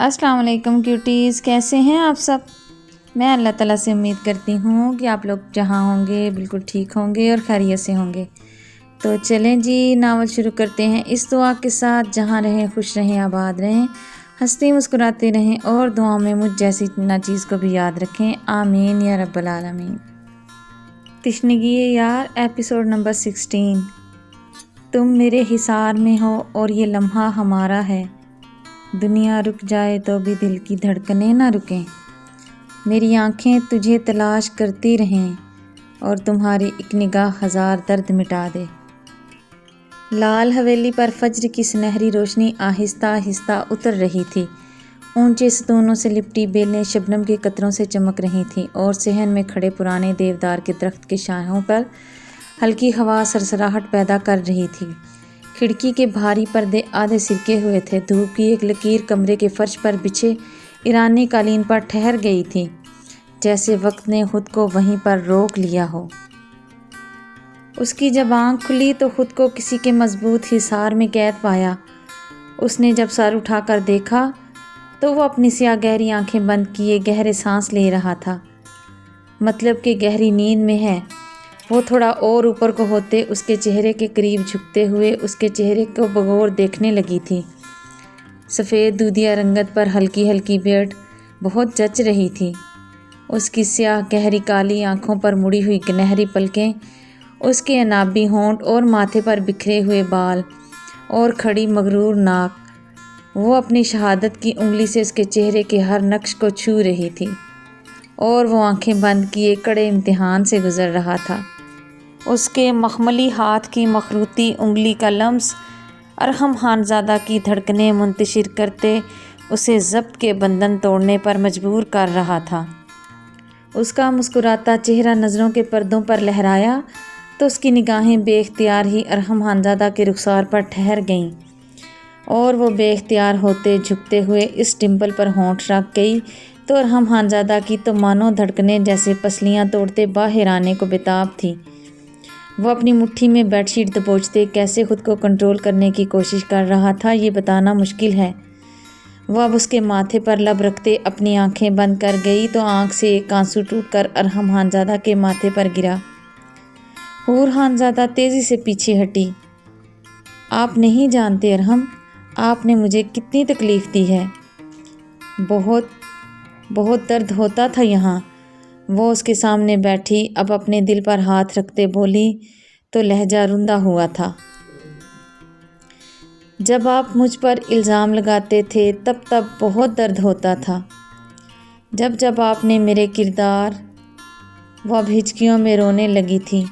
السلام علیکم کیوٹیز، کیسے ہیں آپ سب؟ میں اللہ تعالیٰ سے امید کرتی ہوں کہ آپ لوگ جہاں ہوں گے بالکل ٹھیک ہوں گے اور خیریت سے ہوں گے۔ تو چلیں جی، ناول شروع کرتے ہیں اس دعا کے ساتھ: جہاں رہیں خوش رہیں، آباد رہیں، ہنستے مسکراتے رہیں اور دعاؤں میں مجھ جیسی ناچیز کو بھی یاد رکھیں، آمین یا رب العالمین۔ تشنگی یار، ایپیسوڈ نمبر 16۔ تم میرے حصار میں ہو اور یہ لمحہ ہمارا ہے، دنیا رک جائے تو بھی دل کی دھڑکنیں نہ رکیں، میری آنکھیں تجھے تلاش کرتی رہیں اور تمہاری ایک نگاہ ہزار درد مٹا دے۔ لال حویلی پر فجر کی سنہری روشنی آہستہ آہستہ اتر رہی تھی، اونچے ستونوں سے لپٹی بیلیں شبنم کے قطروں سے چمک رہی تھیں اور صحن میں کھڑے پرانے دیودار کے درخت کے شاخوں پر ہلکی ہوا سرسراہٹ پیدا کر رہی تھی۔ کھڑکی کے بھاری پردے آدھے سرکے ہوئے تھے، دھوپ کی ایک لکیر کمرے کے فرش پر بچھے ایرانی قالین پر ٹھہر گئی تھی، جیسے وقت نے خود کو وہیں پر روک لیا ہو۔ اس کی جب آنکھ کھلی تو خود کو کسی کے مضبوط حصار میں قید پایا۔ اس نے جب سر اٹھا کر دیکھا تو وہ اپنی سیاہ گہری آنکھیں بند کیے گہرے سانس لے رہا تھا، مطلب کہ گہری نیند میں ہے۔ وہ تھوڑا اور اوپر کو ہوتے اس کے چہرے کے قریب جھکتے ہوئے اس کے چہرے کو بغور دیکھنے لگی تھی۔ سفید دودھیا رنگت پر ہلکی ہلکی بیرڈ بہت جچ رہی تھی۔ اس کی سیاہ گہری کالی آنکھوں پر مڑی ہوئی گنہری پلکیں، اس کے انابی ہونٹ اور ماتھے پر بکھرے ہوئے بال اور کھڑی مغرور ناک، وہ اپنی شہادت کی انگلی سے اس کے چہرے کے ہر نقش کو چھو رہی تھی اور وہ آنکھیں بند کیے کڑے امتحان سے گزر رہا تھا۔ اس کے مخملی ہاتھ کی مخروطی انگلی کا لمس ارحم خانزادہ کی دھڑکنیں منتشر کرتے اسے ضبط کے بندھن توڑنے پر مجبور کر رہا تھا۔ اس کا مسکراتا چہرہ نظروں کے پردوں پر لہرایا تو اس کی نگاہیں بے اختیار ہی ارحم خانزادہ کے رخسار پر ٹھہر گئیں اور وہ بے اختیار ہوتے جھکتے ہوئے اس ڈمپل پر ہونٹ رکھ گئی تو ارحم خانزادہ کی تو مانو دھڑکنیں جیسے پسلیاں توڑتے باہر آنے کو بےتاب تھی۔ وہ اپنی مٹھی میں بیڈ شیٹ دبوچتے کیسے خود کو کنٹرول کرنے کی کوشش کر رہا تھا یہ بتانا مشکل ہے۔ وہ اب اس کے ماتھے پر لب رکھتے اپنی آنکھیں بند کر گئی تو آنکھ سے ایک آنسو ٹوٹ کر ارحم خانزادہ کے ماتھے پر گرا۔ حور خانزادہ تیزی سے پیچھے ہٹی۔ آپ نہیں جانتے ارحم، آپ نے مجھے کتنی تکلیف دی ہے، بہت بہت درد ہوتا تھا یہاں۔ وہ اس کے سامنے بیٹھی اب اپنے دل پر ہاتھ رکھتے بولی تو لہجہ رندا ہوا تھا۔ جب آپ مجھ پر الزام لگاتے تھے تب بہت درد ہوتا تھا، جب آپ نے میرے کردار، وہ اب ہچکیوں میں رونے لگی تھی۔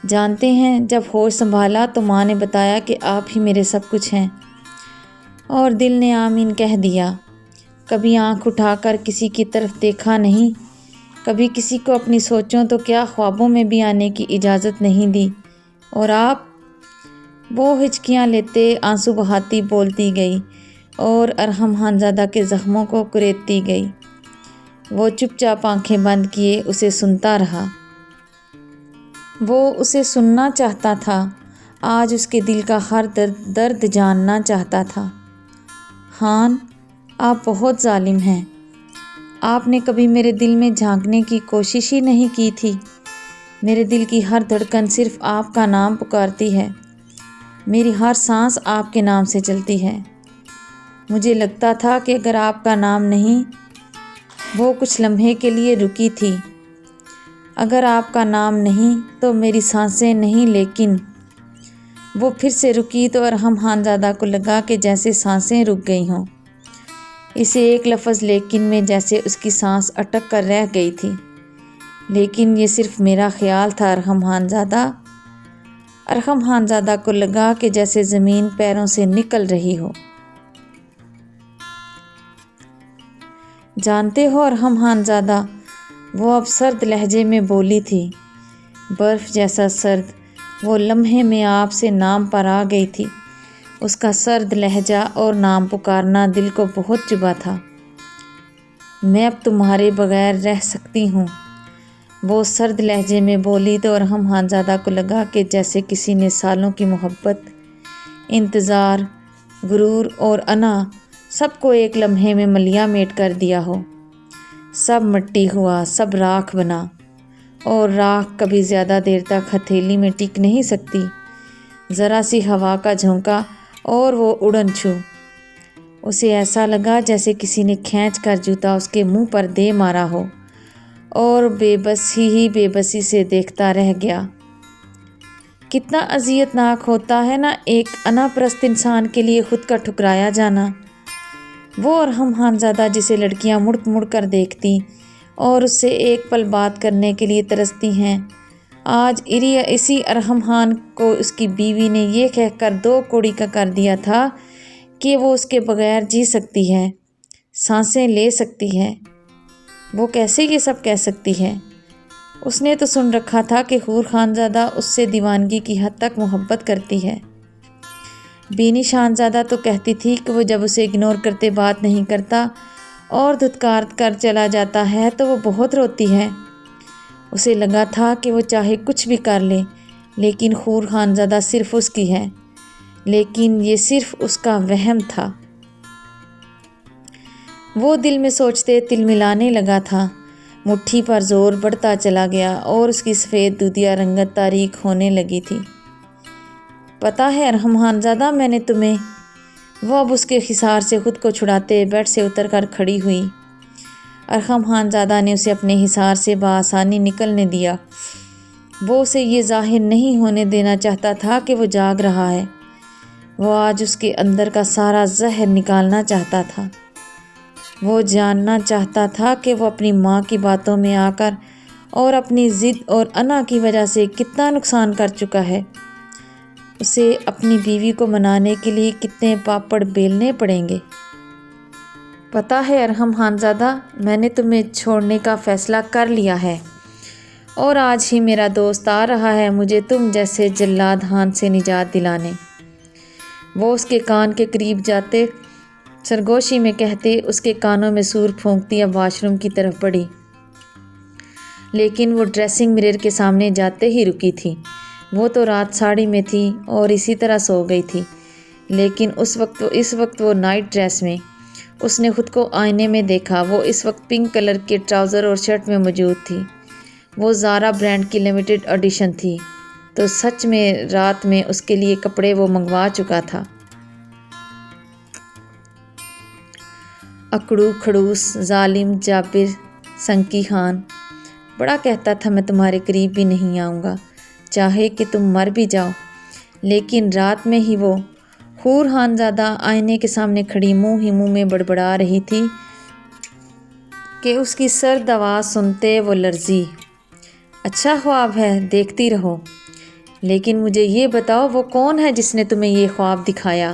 جانتے ہیں جب ہوش سنبھالا تو ماں نے بتایا کہ آپ ہی میرے سب کچھ ہیں، اور دل نے آمین کہہ دیا۔ کبھی آنکھ اٹھا کر کسی کی طرف دیکھا نہیں، کبھی کسی کو اپنی سوچوں تو کیا خوابوں میں بھی آنے کی اجازت نہیں دی، اور آپ، وہ ہچکیاں لیتے آنسو بہاتی بولتی گئی اور ارحم خانزادہ کے زخموں کو کریدتی گئی۔ وہ چپ چاپ آنکھیں بند کیے اسے سنتا رہا۔ وہ اسے سننا چاہتا تھا، آج اس کے دل کا ہر درد جاننا چاہتا تھا۔ خان، آپ بہت ظالم ہیں، آپ نے کبھی میرے دل میں جھانکنے کی کوشش ہی نہیں کی تھی۔ میرے دل کی ہر دھڑکن صرف آپ کا نام پکارتی ہے، میری ہر سانس آپ کے نام سے چلتی ہے۔ مجھے لگتا تھا کہ اگر آپ کا نام نہیں، وہ کچھ لمحے کے لیے رکی تھی، اگر آپ کا نام نہیں تو میری سانسیں نہیں، لیکن وہ پھر سے رکی تو ارحم خانزادہ کو لگا کہ جیسے سانسیں رک گئی ہوں، اسے ایک لفظ لیکن میں جیسے اس کی سانس اٹک کر رہ گئی تھی۔ لیکن یہ صرف میرا خیال تھا ارحم خانزادہ۔ ارحم خانزادہ کو لگا کہ جیسے زمین پیروں سے نکل رہی ہو۔ جانتے ہو ارحم خانزادہ، وہ اب سرد لہجے میں بولی تھی، برف جیسا سرد، وہ لمحے میں آپ سے نام پر آ گئی تھی۔ اس کا سرد لہجہ اور نام پکارنا دل کو بہت چبھا تھا۔ میں اب تمہارے بغیر رہ سکتی ہوں، وہ سرد لہجے میں بولی تو ارحم خانزادہ کو لگا کہ جیسے کسی نے سالوں کی محبت، انتظار، غرور اور انا سب کو ایک لمحے میں ملیہ میٹ کر دیا ہو۔ سب مٹی ہوا، سب راکھ بنا، اور راکھ کبھی زیادہ دیر تک ہتھیلی میں ٹک نہیں سکتی۔ ذرا سی ہوا کا جھونکا اور وہ اڑن چھو۔ اسے ایسا لگا جیسے کسی نے کھینچ کر جوتا اس کے منہ پر دے مارا ہو، اور بے بسی سے دیکھتا رہ گیا۔ کتنا اذیت ناک ہوتا ہے نا ایک انا پرست انسان کے لیے خود کا ٹھکرایا جانا۔ وہ ارحم خانزادہ جسے لڑکیاں مڑ مڑ کر دیکھتی اور اس سے ایک پل بات کرنے کے لیے ترستی ہیں، آج اسی ارحم خان کو اس کی بیوی نے یہ کہہ کر 2 کوڑی کا کر دیا تھا کہ وہ اس کے بغیر جی سکتی ہے، سانسیں لے سکتی ہے۔ وہ کیسے یہ سب کہہ سکتی ہے؟ اس نے تو سن رکھا تھا کہ حور خانزادہ اس سے دیوانگی کی حد تک محبت کرتی ہے۔ بینی شاہزادہ تو کہتی تھی کہ وہ جب اسے اگنور کرتے بات نہیں کرتا اور دھتکار کر چلا جاتا ہے تو وہ بہت روتی ہے۔ اسے لگا تھا کہ وہ چاہے کچھ بھی کر لے لیکن حور خانزادہ صرف اس کی ہے، لیکن یہ صرف اس کا وہم تھا۔ وہ دل میں سوچتے تلملانے لگا تھا، مٹھی پر زور بڑھتا چلا گیا اور اس کی سفید دودھیا رنگت تاریک ہونے لگی تھی۔ پتہ ہے ارحم خانزادہ میں نے تمہیں۔ وہ اب اس کے حصار سے خود کو چھڑاتے بیڈ سے اتر کر کھڑی ہوئی۔ ارحم خانزادہ نے اسے اپنے حصار سے بآسانی نکلنے دیا۔ وہ اسے یہ ظاہر نہیں ہونے دینا چاہتا تھا کہ وہ جاگ رہا ہے۔ وہ آج اس کے اندر کا سارا زہر نکالنا چاہتا تھا۔ وہ جاننا چاہتا تھا کہ وہ اپنی ماں کی باتوں میں آ کر اور اپنی ضد اور انا کی وجہ سے کتنا نقصان کر چکا ہے۔ اسے اپنی بیوی کو منانے کے لیے کتنے پاپڑ بیلنے پڑیں گے۔ پتہ ہے ارحم خانزادہ، میں نے تمہیں چھوڑنے کا فیصلہ کر لیا ہے، اور آج ہی میرا دوست آ رہا ہے مجھے تم جیسے جلاد خان سے نجات دلانے۔ وہ اس کے کان کے قریب جاتے سرگوشی میں کہتے اس کے کانوں میں سور پھونکتی اب واش روم کی طرف بڑھی، لیکن وہ ڈریسنگ مرر کے سامنے جاتے ہی رکی تھی۔ وہ تو رات ساڑی میں تھی اور اسی طرح سو گئی تھی، لیکن اس وقت وہ نائٹ ڈریس میں۔ اس نے خود کو آئینے میں دیکھا۔ وہ اس وقت پنک کلر کے ٹراؤزر اور شرٹ میں موجود تھی۔ وہ زارا برانڈ کی لمیٹڈ ایڈیشن تھی، تو سچ میں رات میں اس کے لیے کپڑے وہ منگوا چکا تھا۔ اکڑو کھڑوس ظالم جابر سنکی خان، بڑا کہتا تھا میں تمہارے قریب بھی نہیں آؤں گا، چاہے کہ تم مر بھی جاؤ۔ لیکن رات میں ہی وہ حور خانزادہ آئینے کے سامنے کھڑی منہ میں بڑبڑا رہی تھی کہ اس کی سرد آواز سنتے وہ لرزی۔ اچھا خواب ہے، دیکھتی رہو، لیکن مجھے یہ بتاؤ وہ کون ہے جس نے تمہیں یہ خواب دکھایا؟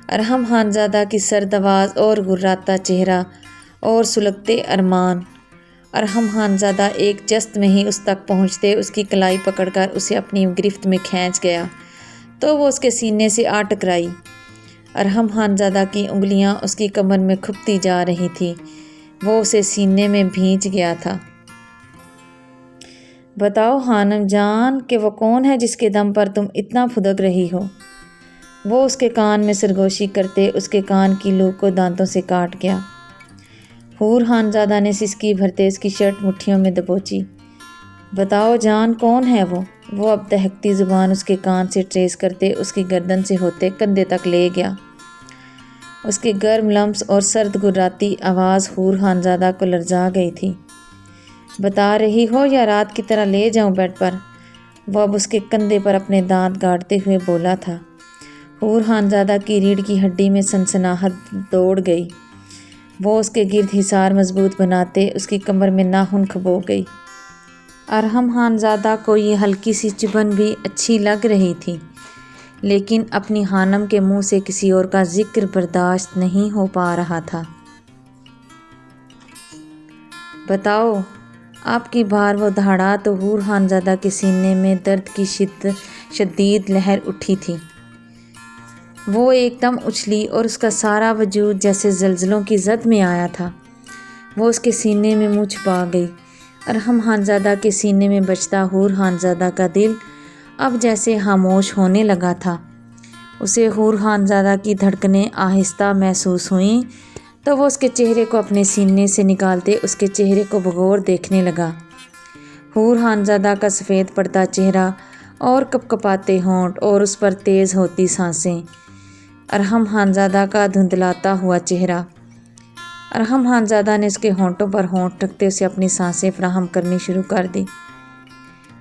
ارحم خانزادہ کی سرد آواز اور گھراتا چہرہ اور سلگتے ارمان۔ ارحم خانزادہ ایک جست میں ہی اس تک پہنچتے اس کی کلائی پکڑ کر اسے اپنی گرفت میں کھینچ گیا تو وہ اس کے سینے سے آ ٹکرائی۔ ارحم خانزادہ کی انگلیاں اس کی کمر میں کھپتی جا رہی تھیں، وہ اسے سینے میں بھینچ گیا تھا۔ بتاؤ خانم جان کہ وہ کون ہے جس کے دم پر تم اتنا پھدک رہی ہو؟ وہ اس کے کان میں سرگوشی کرتے اس کے کان کی لو کو دانتوں سے کاٹ گیا۔ حور خانزادہ نے سسکی بھرتے اس کی شرٹ مٹھیوں میں دبوچی۔ بتاؤ جان کون ہے وہ اب دہکتی زبان اس کے کان سے ٹریس کرتے اس کی گردن سے ہوتے کندھے تک لے گیا۔ اس کے گرم لمس اور سرد گراتی آواز حور خانزادہ کو لرزا گئی تھی۔ بتا رہی ہو یا رات کی طرح لے جاؤں بیڈ پر؟ وہ اب اس کے کندھے پر اپنے دانت گاڑتے ہوئے بولا تھا۔ حور خانزادہ کی ریڑھ کی ہڈی میں سنسناہٹ دوڑ گئی۔ وہ اس کے گرد حصار مضبوط بناتے اس کی کمر میں ناخن کھبو گئی۔ ارحم خانزادہ کو یہ ہلکی سی چبھن بھی اچھی لگ رہی تھی، لیکن اپنی خانم کے منہ سے کسی اور کا ذکر برداشت نہیں ہو پا رہا تھا۔ بتاؤ، آپ کی بار وہ دہاڑا تو حور خانزادہ کے سینے میں درد کی شدید لہر اٹھی تھی۔ وہ ایک دم اچھلی اور اس کا سارا وجود جیسے زلزلوں کی زد میں آیا تھا۔ وہ اس کے سینے میں منہ چھپا گئی۔ ارحم خانزادہ کے سینے میں بجتا حور خانزادہ کا دل اب جیسے خاموش ہونے لگا تھا۔ اسے حور خانزادہ کی دھڑکنیں آہستہ محسوس ہوئیں تو وہ اس کے چہرے کو اپنے سینے سے نکالتے اس کے چہرے کو بغور دیکھنے لگا۔ حور خانزادہ کا سفید پڑتا چہرہ اور کپکپاتے ہونٹ اور اس پر تیز ہوتی سانسیں، ارحم خانزادہ کا دھندلاتا ہوا چہرہ۔ ارحم خانزادہ نے اس کے ہونٹوں پر ہونٹ رکھتے اسے اپنی سانسیں فراہم کرنی شروع کر دی۔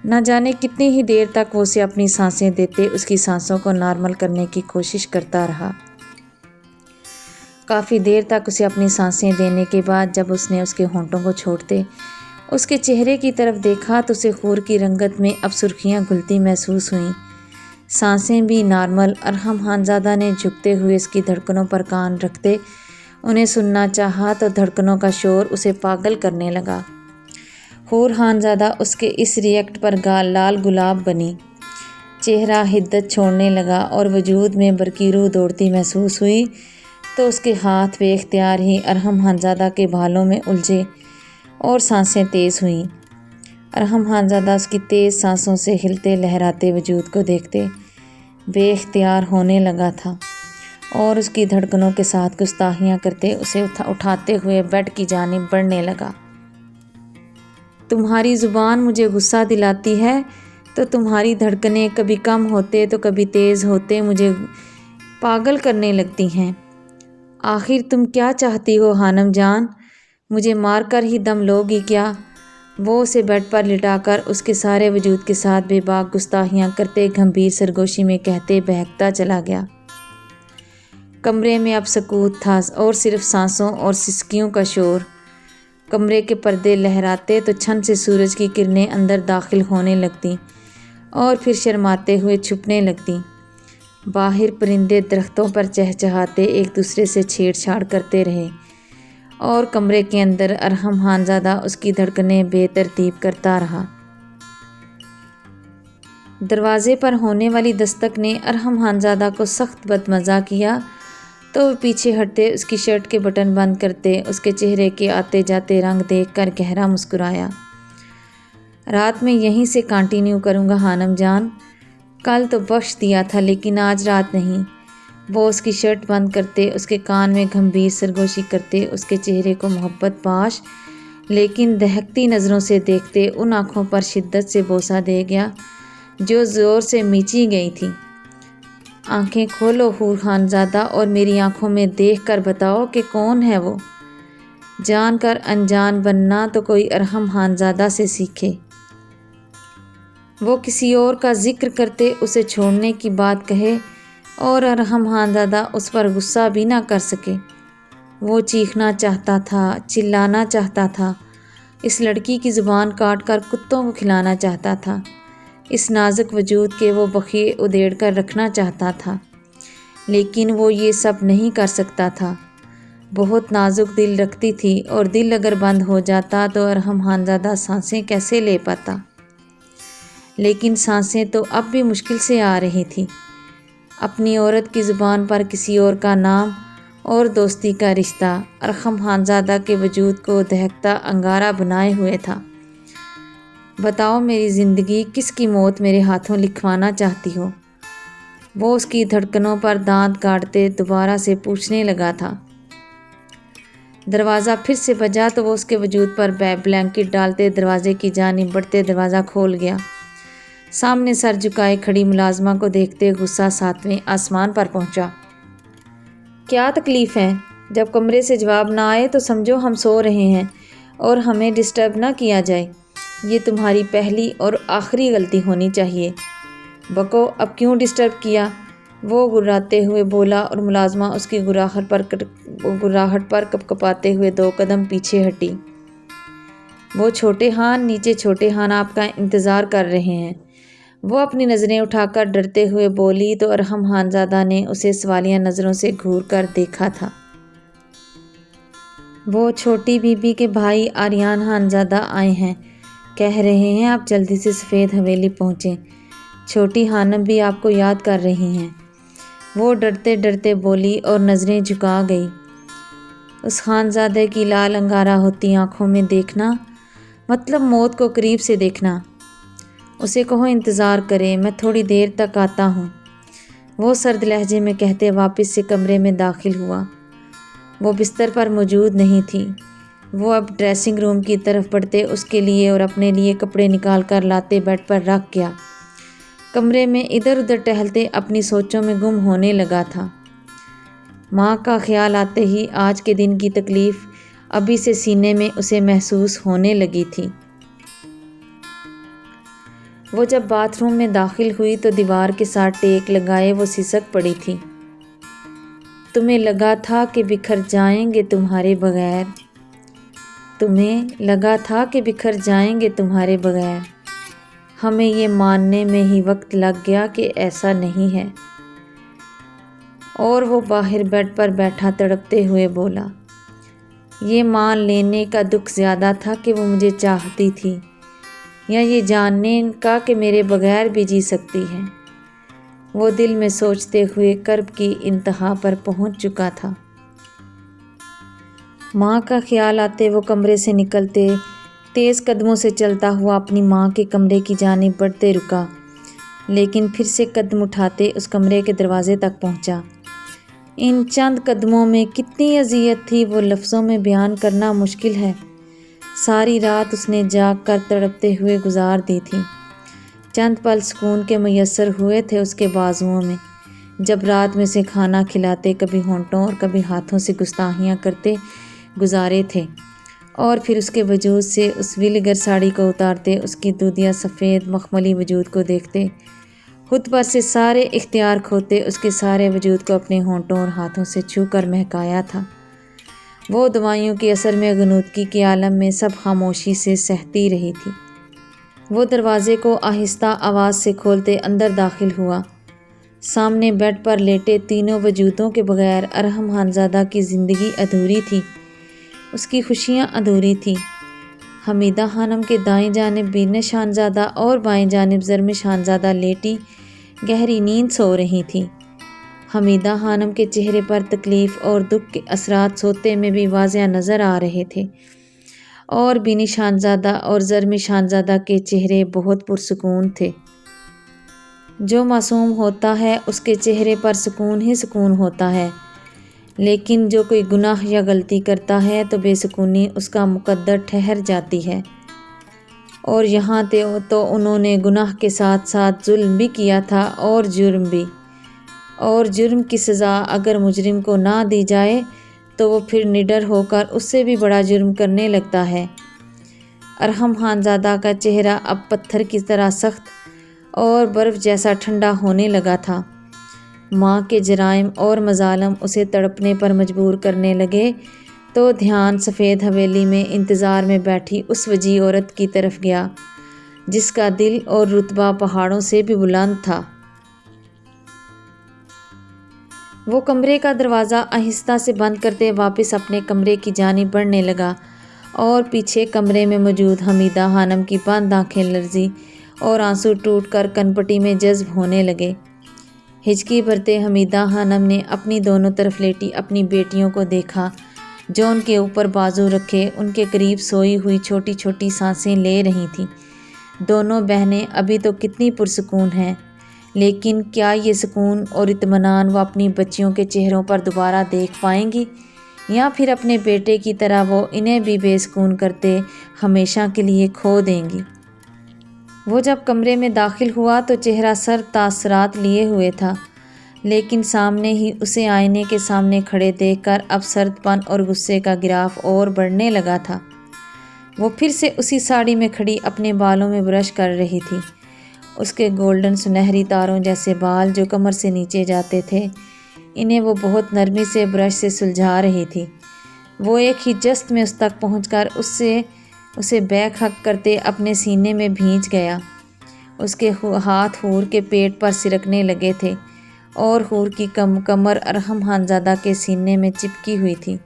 نہ جانے کتنی ہی دیر تک وہ اسے اپنی سانسیں دیتے اس کی سانسوں کو نارمل کرنے کی کوشش کرتا رہا۔ کافی دیر تک اسے اپنی سانسیں دینے کے بعد جب اس نے اس کے ہونٹوں کو چھوڑتے اس کے چہرے کی طرف دیکھا تو اسے خور کی رنگت میں اب سرخیاں گھلتی محسوس ہوئیں، سانسیں بھی نارمل۔ ارحم خانزادہ نے جھکتے ہوئے اس کی دھڑکنوں پر کان رکھتے انہیں سننا چاہا تو دھڑکنوں کا شور اسے پاگل کرنے لگا۔ حور خانزادہ اس کے اس ریئیکٹ پر لال گلاب بنی، چہرہ حدت چھوڑنے لگا اور وجود میں برقی روح دوڑتی محسوس ہوئی تو اس کے ہاتھ بے اختیار ہی ارحم خانزادہ کے بالوں میں الجھے اور سانسیں تیز ہوئیں۔ ارحم خانزادہ اس کی تیز سانسوں سے ہلتے لہراتے وجود کو دیکھتے بے اختیار ہونے لگا تھا اور اس کی دھڑکنوں کے ساتھ گستاخیاں کرتے اسے اٹھاتے ہوئے بیڈ کی جانب بڑھنے لگا۔ تمہاری زبان مجھے غصہ دلاتی ہے تو تمہاری دھڑکنیں کبھی کم ہوتے تو کبھی تیز ہوتے مجھے پاگل کرنے لگتی ہیں۔ آخر تم کیا چاہتی ہو خانم جان، مجھے مار کر ہی دم لو گی کیا؟ وہ اسے بیڈ پر لٹا کر اس کے سارے وجود کے ساتھ بے باک گستاخیاں کرتے گھمبیر سرگوشی میں کہتے بہکتا چلا گیا۔ کمرے میں اب سکوت تھا اور صرف سانسوں اور سسکیوں کا شور۔ کمرے کے پردے لہراتے تو چھن سے سورج کی کرنیں اندر داخل ہونے لگتیں اور پھر شرماتے ہوئے چھپنے لگتیں۔ باہر پرندے درختوں پر چہچہاتے ایک دوسرے سے چھیڑ چھاڑ کرتے رہے اور کمرے کے اندر ارحم خانزادہ اس کی دھڑکنیں بے ترتیب کرتا رہا۔ دروازے پر ہونے والی دستک نے ارحم خانزادہ کو سخت بدمزہ کیا تو وہ پیچھے ہٹتے اس کی شرٹ کے بٹن بند کرتے اس کے چہرے کے آتے جاتے رنگ دیکھ کر گہرا مسکرایا۔ رات میں یہیں سے کنٹینیو کروں گا خانم جان، کل تو بخش دیا تھا لیکن آج رات نہیں۔ وہ اس کی شرٹ بند کرتے اس کے کان میں گھمبیر سرگوشی کرتے اس کے چہرے کو محبت پاش لیکن دہکتی نظروں سے دیکھتے ان آنکھوں پر شدت سے بوسہ دے گیا جو زور سے میچی گئی تھی۔ آنکھیں کھولو حور خانزادہ اور میری آنکھوں میں دیکھ کر بتاؤ کہ کون ہے وہ۔ جان کر انجان بننا تو کوئی ارحم خانزادہ سے سیکھے۔ وہ کسی اور کا ذکر کرتے اسے چھوڑنے کی بات کہے اور ارحم خانزادہ اس پر غصہ بھی نہ کر سکے۔ وہ چیخنا چاہتا تھا، چلانا چاہتا تھا، اس لڑکی کی زبان کاٹ کر کتوں کو کھلانا چاہتا تھا، اس نازک وجود کے وہ بخیے ادھیڑ کر رکھنا چاہتا تھا، لیکن وہ یہ سب نہیں کر سکتا تھا۔ بہت نازک دل رکھتی تھی اور دل اگر بند ہو جاتا تو ارحم خانزادہ سانسیں کیسے لے پاتا؟ لیکن سانسیں تو اب بھی مشکل سے آ رہی تھی۔ اپنی عورت کی زبان پر کسی اور کا نام اور دوستی کا رشتہ ارحم خانزادہ کے وجود کو دہکتا انگارہ بنائے ہوئے تھا۔ بتاؤ میری زندگی کس کی موت میرے ہاتھوں لکھوانا چاہتی ہو؟ وہ اس کی دھڑکنوں پر دانت کاٹتے دوبارہ سے پوچھنے لگا تھا۔ دروازہ پھر سے بجا تو وہ اس کے وجود پر بلینکٹ ڈالتے دروازے کی جانب بڑھتے دروازہ کھول گیا۔ سامنے سر جھکائے کھڑی ملازمہ کو دیکھتے غصہ ساتویں آسمان پر پہنچا۔ کیا تکلیف ہے؟ جب کمرے سے جواب نہ آئے تو سمجھو ہم سو رہے ہیں اور ہمیں ڈسٹرب نہ کیا جائے، یہ تمہاری پہلی اور آخری غلطی ہونی چاہیے۔ بکو اب کیوں ڈسٹرب کیا؟ وہ گراتے ہوئے بولا اور ملازمہ اس کی گراہٹ پر کپکپاتے ہوئے 2 قدم پیچھے ہٹی۔ وہ چھوٹے خان نیچے چھوٹے خان آپ کا انتظار کر رہے ہیں۔ وہ اپنی نظریں اٹھا کر ڈرتے ہوئے بولی تو ارحم خانزادہ نے اسے سوالیہ نظروں سے گھور کر دیکھا تھا۔ وہ چھوٹی بی بی کے بھائی آریان خانزادہ آئے ہیں، کہہ رہے ہیں آپ جلدی سے سفید حویلی پہنچیں، چھوٹی خانم بھی آپ کو یاد کر رہی ہیں۔ وہ ڈرتے ڈرتے بولی اور نظریں جھکا گئی۔ اس خانزادے کی لال انگارہ ہوتی آنکھوں میں دیکھنا مطلب موت کو قریب سے دیکھنا۔ اسے کہو انتظار کرے، میں تھوڑی دیر تک آتا ہوں۔ وہ سرد لہجے میں کہتے واپس سے کمرے میں داخل ہوا۔ وہ بستر پر موجود نہیں تھی۔ وہ اب ڈریسنگ روم کی طرف بڑھتے اس کے لیے اور اپنے لیے کپڑے نکال کر لاتے بیڈ پر رکھ گیا۔ کمرے میں ادھر ادھر ٹہلتے اپنی سوچوں میں گم ہونے لگا تھا۔ ماں کا خیال آتے ہی آج کے دن کی تکلیف ابھی سے سینے میں اسے محسوس ہونے لگی تھی۔ وہ جب باتھ روم میں داخل ہوئی تو دیوار کے ساتھ ٹیک لگائے وہ سسک پڑی تھی۔ تمہیں لگا تھا کہ بکھر جائیں گے تمہارے بغیر، تمہیں لگا تھا کہ بکھر جائیں گے تمہارے بغیر، ہمیں یہ ماننے میں ہی وقت لگ گیا کہ ایسا نہیں ہے۔ اور وہ باہر بیڈ پر بیٹھا تڑپتے ہوئے بولا، یہ مان لینے کا دکھ زیادہ تھا کہ وہ مجھے چاہتی تھی، یا یہ جاننے کا کہ میرے بغیر بھی جی سکتی ہے۔ وہ دل میں سوچتے ہوئے کرب کی انتہا پر پہنچ چکا تھا۔ ماں کا خیال آتے وہ کمرے سے نکلتے تیز قدموں سے چلتا ہوا اپنی ماں کے کمرے کی جانب بڑھتے رکا، لیکن پھر سے قدم اٹھاتے اس کمرے کے دروازے تک پہنچا۔ ان چند قدموں میں کتنی اذیت تھی وہ لفظوں میں بیان کرنا مشکل ہے۔ ساری رات اس نے جاگ کر تڑپتے ہوئے گزار دی تھی۔ چند پل سکون کے میسر ہوئے تھے اس کے بازوؤں میں، جب رات میں سے کھانا کھلاتے کبھی ہونٹوں اور کبھی ہاتھوں سے گستاخیاں کرتے گزارے تھے، اور پھر اس کے وجود سے اس ویلگر ساڑی کو اتارتے اس کی دودھیا سفید مخملی وجود کو دیکھتے، خود پر سے سارے اختیار کھوتے اس کے سارے وجود کو اپنے ہونٹوں اور ہاتھوں سے چھو کر مہکایا تھا۔ وہ دوائیوں کے اثر میں غنودگی کے عالم میں سب خاموشی سے سہتی رہی تھی۔ وہ دروازے کو آہستہ آواز سے کھولتے اندر داخل ہوا۔ سامنے بیڈ پر لیٹے تینوں وجودوں کے بغیر ارحم خانزادہ کی زندگی ادھوری تھی، اس کی خوشیاں ادھوری تھیں۔ حمیدہ خانم کے دائیں جانب بینش خانزادہ اور بائیں جانب زرمش خانزادہ لیٹی گہری نیند سو رہی تھیں۔ حمیدہ خانم کے چہرے پر تکلیف اور دکھ کے اثرات سوتے میں بھی واضح نظر آ رہے تھے، اور بینش خانزادہ اور زرمش خانزادہ کے چہرے بہت پرسکون تھے۔ جو معصوم ہوتا ہے اس کے چہرے پر سکون ہی سکون ہوتا ہے، لیکن جو کوئی گناہ یا غلطی کرتا ہے تو بے سکونی اس کا مقدر ٹھہر جاتی ہے۔ اور یہاں تو انہوں نے گناہ کے ساتھ ساتھ ظلم بھی کیا تھا اور جرم بھی، اور جرم کی سزا اگر مجرم کو نہ دی جائے تو وہ پھر نڈر ہو کر اس سے بھی بڑا جرم کرنے لگتا ہے۔ ارحم خانزادہ کا چہرہ اب پتھر کی طرح سخت اور برف جیسا ٹھنڈا ہونے لگا تھا۔ ماں کے جرائم اور مظالم اسے تڑپنے پر مجبور کرنے لگے تو دھیان سفید حویلی میں انتظار میں بیٹھی اس وجیح عورت کی طرف گیا جس کا دل اور رتبہ پہاڑوں سے بھی بلند تھا۔ وہ کمرے کا دروازہ آہستہ سے بند کرتے واپس اپنے کمرے کی جانب بڑھنے لگا، اور پیچھے کمرے میں موجود حمیدہ خانم کی بند آنکھیں لرزی اور آنسو ٹوٹ کر کنپٹی میں جذب ہونے لگے۔ ہچکی بھرتے حمیدہ خانم نے اپنی دونوں طرف لیٹی اپنی بیٹیوں کو دیکھا جو ان کے اوپر بازو رکھے ان کے قریب سوئی ہوئی چھوٹی چھوٹی سانسیں لے رہی تھیں۔ دونوں بہنیں ابھی تو کتنی پرسکون ہیں، لیکن کیا یہ سکون اور اطمینان وہ اپنی بچیوں کے چہروں پر دوبارہ دیکھ پائیں گی، یا پھر اپنے بیٹے کی طرح وہ انہیں بھی بے سکون کرتے ہمیشہ کے لیے کھو دیں گی؟ وہ جب کمرے میں داخل ہوا تو چہرہ سرد تاثرات لیے ہوئے تھا، لیکن سامنے ہی اسے آئینے کے سامنے کھڑے دیکھ کر اب سرد پن اور غصے کا گراف اور بڑھنے لگا تھا۔ وہ پھر سے اسی ساڑی میں کھڑی اپنے بالوں میں برش کر رہی تھی۔ اس کے گولڈن سنہری تاروں جیسے بال جو کمر سے نیچے جاتے تھے، انہیں وہ بہت نرمی سے برش سے سلجھا رہی تھی۔ وہ ایک ہی جست میں اس تک پہنچ کر اسے بیک ہگ کرتے اپنے سینے میں بھینچ گیا۔ اس کے ہاتھ حور کے پیٹ پر سرکنے لگے تھے اور حور کی کمر ارحم خانزادہ کے سینے میں چپکی ہوئی تھی۔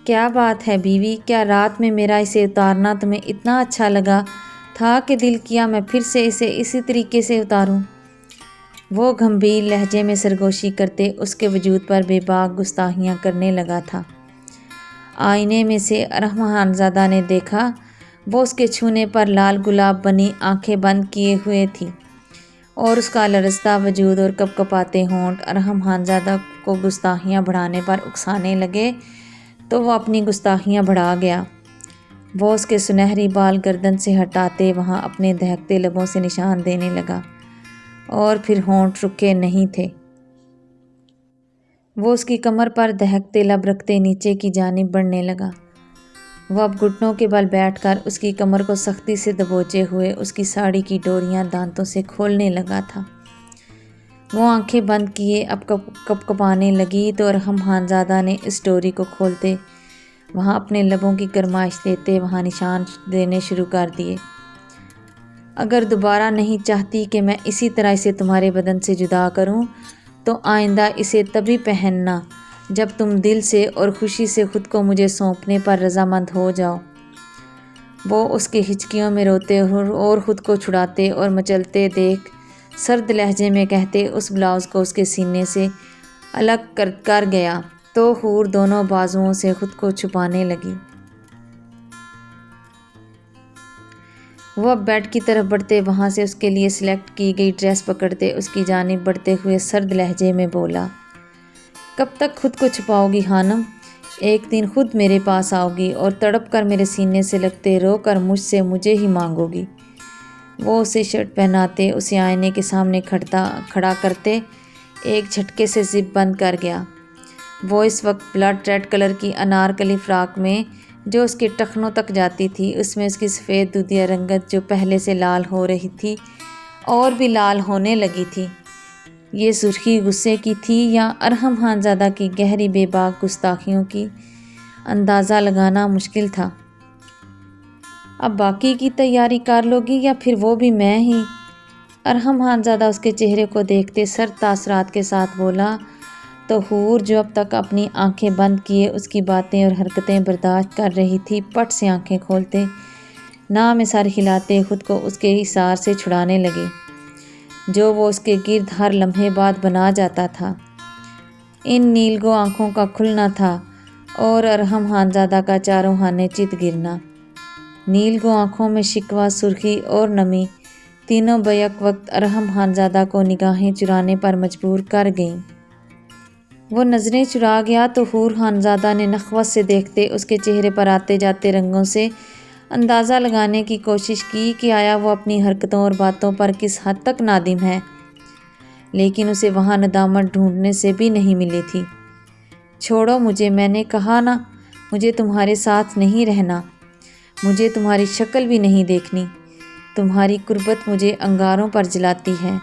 کیا بات ہے بیوی، کیا رات میں میرا اسے اتارنا تمہیں اتنا اچھا لگا تھا کہ دل کیا میں پھر سے اسے اسی طریقے سے اتاروں؟ وہ گھمبیر لہجے میں سرگوشی کرتے اس کے وجود پر بے باک گستاخیاں کرنے لگا تھا۔ آئینے میں سے ارحم خانزادہ نے دیکھا، وہ اس کے چھونے پر لال گلاب بنی آنکھیں بند کیے ہوئے تھی۔ اور اس کا لرزتا وجود اور کپکپاتے ہونٹ ارحم خانزادہ کو گستاخیاں بڑھانے پر اکسانے لگے تو وہ اپنی گستاخیاں بڑھا گیا۔ وہ اس کے سنہری بال گردن سے ہٹاتے وہاں اپنے دہکتے لبوں سے نشان دینے لگا، اور پھر ہونٹ رکے نہیں تھے۔ وہ اس کی کمر پر دہکتے لب رکھتے نیچے کی جانب بڑھنے لگا۔ وہ اب گھٹنوں کے بل بیٹھ کر اس کی کمر کو سختی سے دبوچے ہوئے اس کی ساڑی کی ڈوریاں دانتوں سے کھولنے لگا تھا۔ وہ آنکھیں بند کیے اب کپکپانے لگی تو ارحم خانزادہ نے اس ڈوری کو کھولتے وہاں اپنے لبوں کی گرمائش دیتے وہاں نشان دینے شروع کر دیے۔ اگر دوبارہ نہیں چاہتی کہ میں اسی طرح اسے تمہارے بدن سے جدا کروں تو آئندہ اسے تبھی پہننا جب تم دل سے اور خوشی سے خود کو مجھے سونپنے پر رضامند ہو جاؤ۔ وہ اس کے ہچکیوں میں روتے اور خود کو چھڑاتے اور مچلتے دیکھ سرد لہجے میں کہتے اس بلاؤز کو اس کے سینے سے الگ کر گیا تو حور دونوں بازوؤں سے خود کو چھپانے لگی۔ وہ اب بیڈ کی طرف بڑھتے وہاں سے اس کے لیے سلیکٹ کی گئی ڈریس پکڑتے اس کی جانب بڑھتے ہوئے سرد لہجے میں بولا، کب تک خود کو چھپاؤ گی خانم؟ ایک دن خود میرے پاس آؤ گی اور تڑپ کر میرے سینے سے لگتے رو کر مجھ سے مجھے ہی مانگو گی۔ وہ اسے شرٹ پہناتے اسے آئینے کے سامنے کھڑا کرتے ایک جھٹکے سے زپ بند کر گیا۔ وہ اس وقت بلڈ ریڈ کلر کی انارکلی فراک میں جو اس کے ٹخنوں تک جاتی تھی، اس میں اس کی سفید دودھیا رنگت جو پہلے سے لال ہو رہی تھی اور بھی لال ہونے لگی تھی۔ یہ سرخی غصے کی تھی یا ارحم خانزادہ کی گہری بے باک گستاخیوں کی، اندازہ لگانا مشکل تھا۔ اب باقی کی تیاری کر لو گی یا پھر وہ بھی میں ہی؟ ارحم خانزادہ اس کے چہرے کو دیکھتے سرد تاثرات کے ساتھ بولا تو حور جو اب تک اپنی آنکھیں بند کیے اس کی باتیں اور حرکتیں برداشت کر رہی تھی پٹ سے آنکھیں کھولتے نہ میں سر ہلاتے خود کو اس کے اثار سے چھڑانے لگے جو وہ اس کے گرد ہر لمحے بعد بنا جاتا تھا۔ ان نیلگو آنکھوں کا کھلنا تھا اور ارحم خانزادہ کا چاروں خانے چت گرنا۔ نیلگو آنکھوں میں شکوہ، سرخی اور نمی تینوں بیک وقت ارحم خانزادہ کو نگاہیں چرانے پر مجبور کر گئیں۔ وہ نظریں چرا گیا تو حور خانزادہ نے نخوت سے دیکھتے اس کے چہرے پر آتے جاتے رنگوں سے اندازہ لگانے کی کوشش کی کہ آیا وہ اپنی حرکتوں اور باتوں پر کس حد تک نادم ہے، لیکن اسے وہاں ندامت ڈھونڈنے سے بھی نہیں ملی تھی۔ چھوڑو مجھے، میں نے کہا نا مجھے تمہارے ساتھ نہیں رہنا، مجھے تمہاری شکل بھی نہیں دیکھنی، تمہاری قربت مجھے انگاروں پر جلاتی ہے۔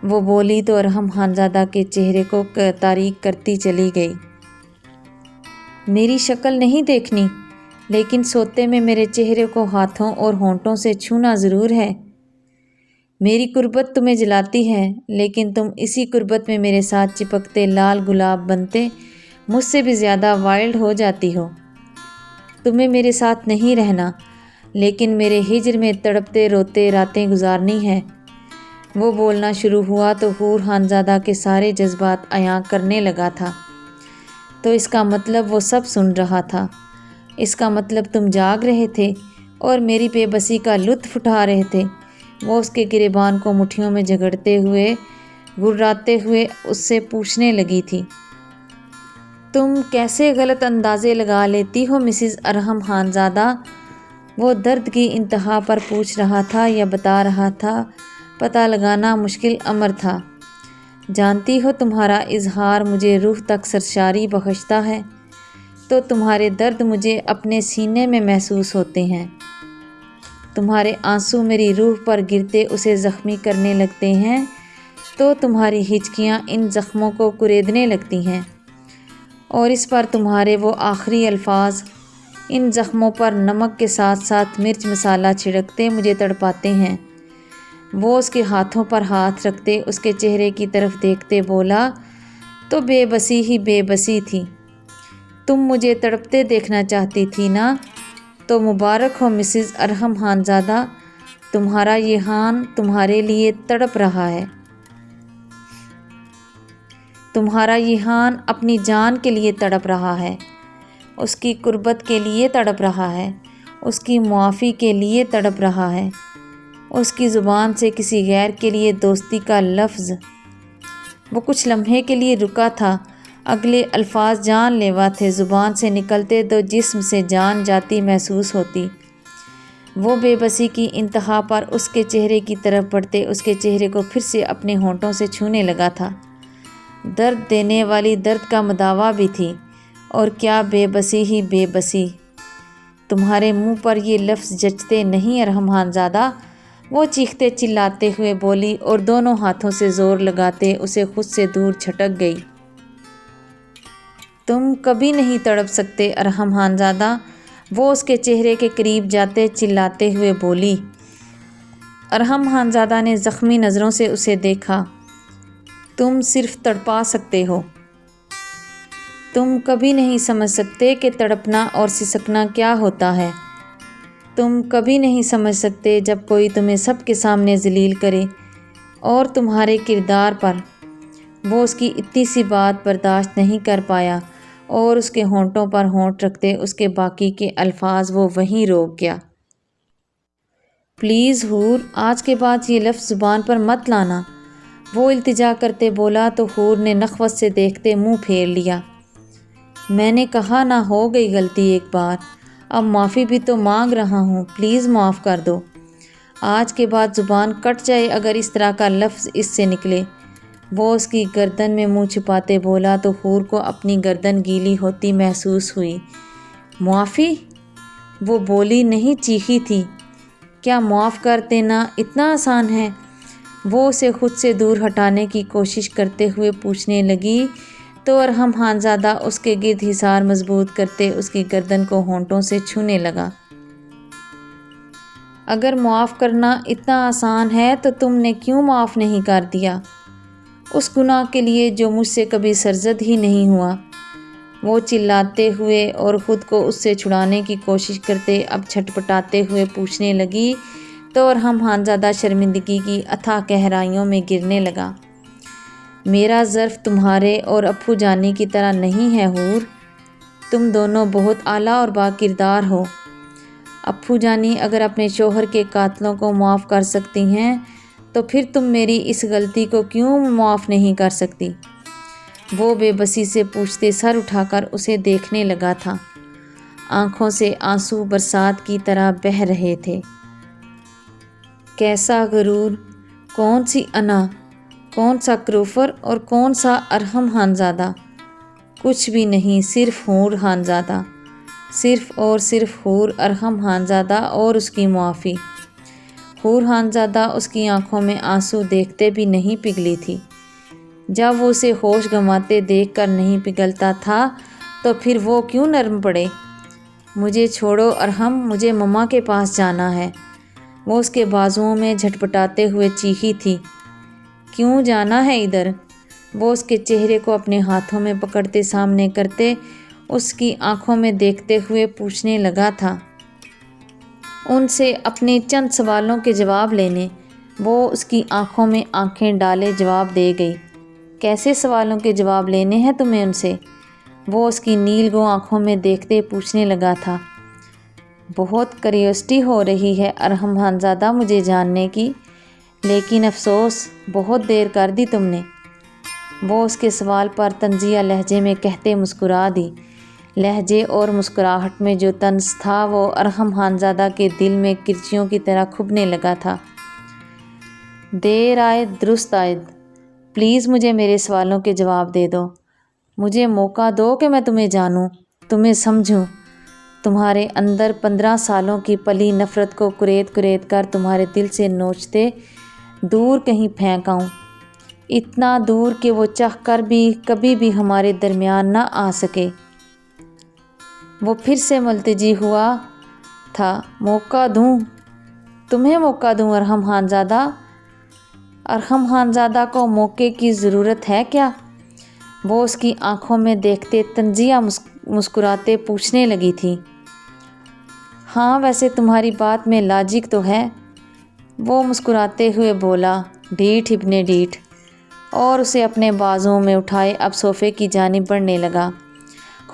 وہ بولی تو ارحم خانزادہ کے چہرے کو تاریک کرتی چلی گئی۔ میری شکل نہیں دیکھنی، لیکن سوتے میں میرے چہرے کو ہاتھوں اور ہونٹوں سے چھونا ضرور ہے۔ میری قربت تمہیں جلاتی ہے، لیکن تم اسی قربت میں میرے ساتھ چپکتے لال گلاب بنتے مجھ سے بھی زیادہ وائلڈ ہو جاتی ہو۔ تمہیں میرے ساتھ نہیں رہنا، لیکن میرے ہجر میں تڑپتے روتے راتیں گزارنی ہے۔ وہ بولنا شروع ہوا تو حور خانزادہ کے سارے جذبات عیاں کرنے لگا تھا۔ تو اس کا مطلب وہ سب سن رہا تھا، اس کا مطلب تم جاگ رہے تھے اور میری بے بسی کا لطف اٹھا رہے تھے۔ وہ اس کے گریبان کو مٹھیوں میں جھگڑتے ہوئے گھراتے ہوئے اس سے پوچھنے لگی تھی، تم کیسے غلط اندازے لگا لیتی ہو مسز ارحم خانزادہ؟ وہ درد کی انتہا پر پوچھ رہا تھا یا بتا رہا تھا، پتہ لگانا مشکل امر تھا۔ جانتی ہو تمہارا اظہار مجھے روح تک سرشاری بخشتا ہے، تو تمہارے درد مجھے اپنے سینے میں محسوس ہوتے ہیں۔ تمہارے آنسو میری روح پر گرتے اسے زخمی کرنے لگتے ہیں تو تمہاری ہچکیاں ان زخموں کو کریدنے لگتی ہیں، اور اس پر تمہارے وہ آخری الفاظ ان زخموں پر نمک کے ساتھ ساتھ مرچ مسالہ چھڑکتے مجھے تڑپاتے ہیں۔ وہ اس کے ہاتھوں پر ہاتھ رکھتے اس کے چہرے کی طرف دیکھتے بولا، تو بے بسی ہی بے بسی تھی، تم مجھے تڑپتے دیکھنا چاہتی تھی نا؟ تو مبارک ہو مسز ارحم خانزادہ، تمہارا یہ خان تمہارے لیے تڑپ رہا ہے۔ تمہارا یہ خان اپنی جان کے لیے تڑپ رہا ہے، اس کی قربت کے لیے تڑپ رہا ہے، اس کی معافی کے لیے تڑپ رہا ہے، اس کی زبان سے کسی غیر کے لیے دوستی کا لفظ۔ وہ کچھ لمحے کے لیے رکا تھا، اگلے الفاظ جان لیوا تھے، زبان سے نکلتے تو جسم سے جان جاتی محسوس ہوتی۔ وہ بے بسی کی انتہا پر اس کے چہرے کی طرف بڑھتے اس کے چہرے کو پھر سے اپنے ہونٹوں سے چھونے لگا تھا۔ درد دینے والی درد کا مداوا بھی تھی، اور کیا بے بسی ہی بے بسی۔ تمہارے منہ پر یہ لفظ جچتے نہیں ارحم خان زادہ، وہ چیختے چلاتے ہوئے بولی اور دونوں ہاتھوں سے زور لگاتے اسے خود سے دور جھٹک گئی۔ تم کبھی نہیں تڑپ سکتے ارحم خان زادہ، وہ اس کے چہرے کے قریب جاتے چلاتے ہوئے بولی۔ ارحم خان زادہ نے زخمی نظروں سے اسے دیکھا۔ تم صرف تڑپا سکتے ہو، تم کبھی نہیں سمجھ سکتے کہ تڑپنا اور سسکنا کیا ہوتا ہے۔ تم کبھی نہیں سمجھ سکتے جب کوئی تمہیں سب کے سامنے ذلیل کرے اور تمہارے کردار پر۔ وہ اس کی اتنی سی بات برداشت نہیں کر پایا اور اس کے ہونٹوں پر ہونٹ رکھتے اس کے باقی کے الفاظ وہ وہیں روک گیا۔ پلیز حور، آج کے بعد یہ لفظ زبان پر مت لانا، وہ التجا کرتے بولا تو حور نے نخوت سے دیکھتے منہ پھیر لیا۔ میں نے کہا نہ، ہو گئی غلطی ایک بار، اب معافی بھی تو مانگ رہا ہوں، پلیز معاف کر دو۔ آج کے بعد زبان کٹ جائے اگر اس طرح کا لفظ اس سے نکلے۔ وہ اس کی گردن میں منہ چھپاتے بولا تو حور کو اپنی گردن گیلی ہوتی محسوس ہوئی۔ معافی؟ وہ بولی نہیں، چیخی تھی۔ کیا معاف کر دینا اتنا آسان ہے؟ وہ اسے خود سے دور ہٹانے کی کوشش کرتے ہوئے پوچھنے لگی تو ارحم خان زادہ اس کے گرد حصار مضبوط کرتے اس کی گردن کو ہونٹوں سے چھونے لگا۔ اگر معاف کرنا اتنا آسان ہے تو تم نے کیوں معاف نہیں کر دیا، اس گناہ کے لیے جو مجھ سے کبھی سرزد ہی نہیں ہوا؟ وہ چلاتے ہوئے اور خود کو اس سے چھڑانے کی کوشش کرتے اب چھٹپٹاتے ہوئے پوچھنے لگی تو ارحم خان زادہ شرمندگی کی اتھاہ گہرائیوں میں گرنے لگا۔ میرا ظرف تمہارے اور ابو جانی کی طرح نہیں ہے حور، تم دونوں بہت اعلیٰ اور با کردار ہو۔ ابو جانی اگر اپنے شوہر کے قاتلوں کو معاف کر سکتی ہیں تو پھر تم میری اس غلطی کو کیوں معاف نہیں کر سکتی؟ وہ بے بسی سے پوچھتے سر اٹھا کر اسے دیکھنے لگا تھا۔ آنکھوں سے آنسو برسات کی طرح بہہ رہے تھے۔ کیسا غرور، کون سی انا، کون سا کروفر اور کون سا ارحم خان زادہ؟ کچھ بھی نہیں، صرف حور خان زادہ، صرف اور صرف حور ارحم خان زادہ اور اس کی معافی۔ حور خان زادہ اس کی آنکھوں میں آنسو دیکھتے بھی نہیں پگھلی تھی۔ جب وہ اسے ہوش گنواتے دیکھ کر نہیں پگھلتا تھا تو پھر وہ کیوں نرم پڑے؟ مجھے چھوڑو ارحم، مجھے مما کے پاس جانا ہے، وہ اس کے بازوؤں میں جھٹپٹاتے ہوئے چیخی تھی۔ کیوں جانا ہے ادھر؟ وہ اس کے چہرے کو اپنے ہاتھوں میں پکڑتے سامنے کرتے اس کی آنکھوں میں دیکھتے ہوئے پوچھنے لگا تھا۔ ان سے اپنے چند سوالوں کے جواب لینے۔ وہ اس کی آنکھوں میں آنکھیں ڈالے جواب دے گئی۔ کیسے سوالوں کے جواب لینے ہیں تمہیں ان سے؟ وہ اس کی نیل گو آنکھوں میں دیکھتے پوچھنے لگا تھا۔ بہت کریوسٹی ہو رہی ہے ارحم خان زادہ مجھے جاننے کی، لیکن افسوس بہت دیر کر دی تم نے، وہ اس کے سوال پر طنزیہ لہجے میں کہتے مسکرا دی۔ لہجے اور مسکراہٹ میں جو طنز تھا وہ ارحم خان زادہ کے دل میں کرچیوں کی طرح کھبنے لگا تھا۔ دیر آئے درست آئے، پلیز مجھے میرے سوالوں کے جواب دے دو، مجھے موقع دو کہ میں تمہیں جانوں، تمہیں سمجھوں، تمہارے اندر 15 سالوں کی پلی نفرت کو کریت کریت کر تمہارے دل سے نوچتے دور کہیں پھینک آؤں، اتنا دور کہ وہ چاہ کر بھی کبھی بھی ہمارے درمیان نہ آ سکے۔ وہ پھر سے ملتجی ہوا تھا۔ موقع دوں؟ تمہیں موقع دوں ارحم خان زادہ؟ ارحم خان زادہ کو موقع کی ضرورت ہے کیا؟ وہ اس کی آنکھوں میں دیکھتے طنزیہ مسکراتے پوچھنے لگی تھی۔ ہاں ویسے تمہاری بات میں لاجک تو ہے، وہ مسکراتے ہوئے بولا۔ ڈیٹھ ابن ڈیٹھ، اور اسے اپنے بازوؤں میں اٹھائے اب صوفے کی جانب بڑھنے لگا۔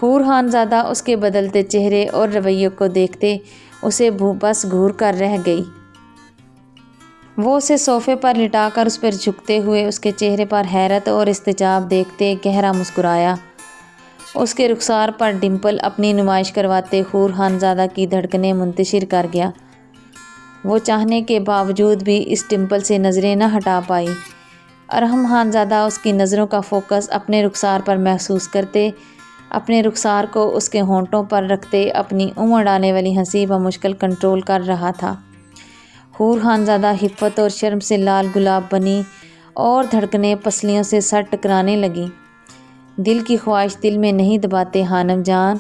حور خان زادہ اس کے بدلتے چہرے اور رویے کو دیکھتے اسے بس گھور کر رہ گئی۔ وہ اسے صوفے پر لٹا کر اس پر جھکتے ہوئے اس کے چہرے پر حیرت اور استعجاب دیکھتے گہرا مسکرایا۔ اس کے رخسار پر ڈمپل اپنی نمائش کرواتے حور خانزادہ کی دھڑکنیں منتشر کر گیا۔ وہ چاہنے کے باوجود بھی اس ڈمپل سے نظریں نہ ہٹا پائی۔ ارحم خانزادہ اس کی نظروں کا فوکس اپنے رخسار پر محسوس کرتے، اپنے رخسار کو اس کے ہونٹوں پر رکھتے اپنی اڑانے والی ہنسی بمشکل کنٹرول کر رہا تھا۔ حور خانزادہ حفت اور شرم سے لال گلاب بنی اور دھڑکنیں پسلیوں سے سر ٹکرانے لگیں۔ دل کی خواہش دل میں نہیں دباتے خانم جان،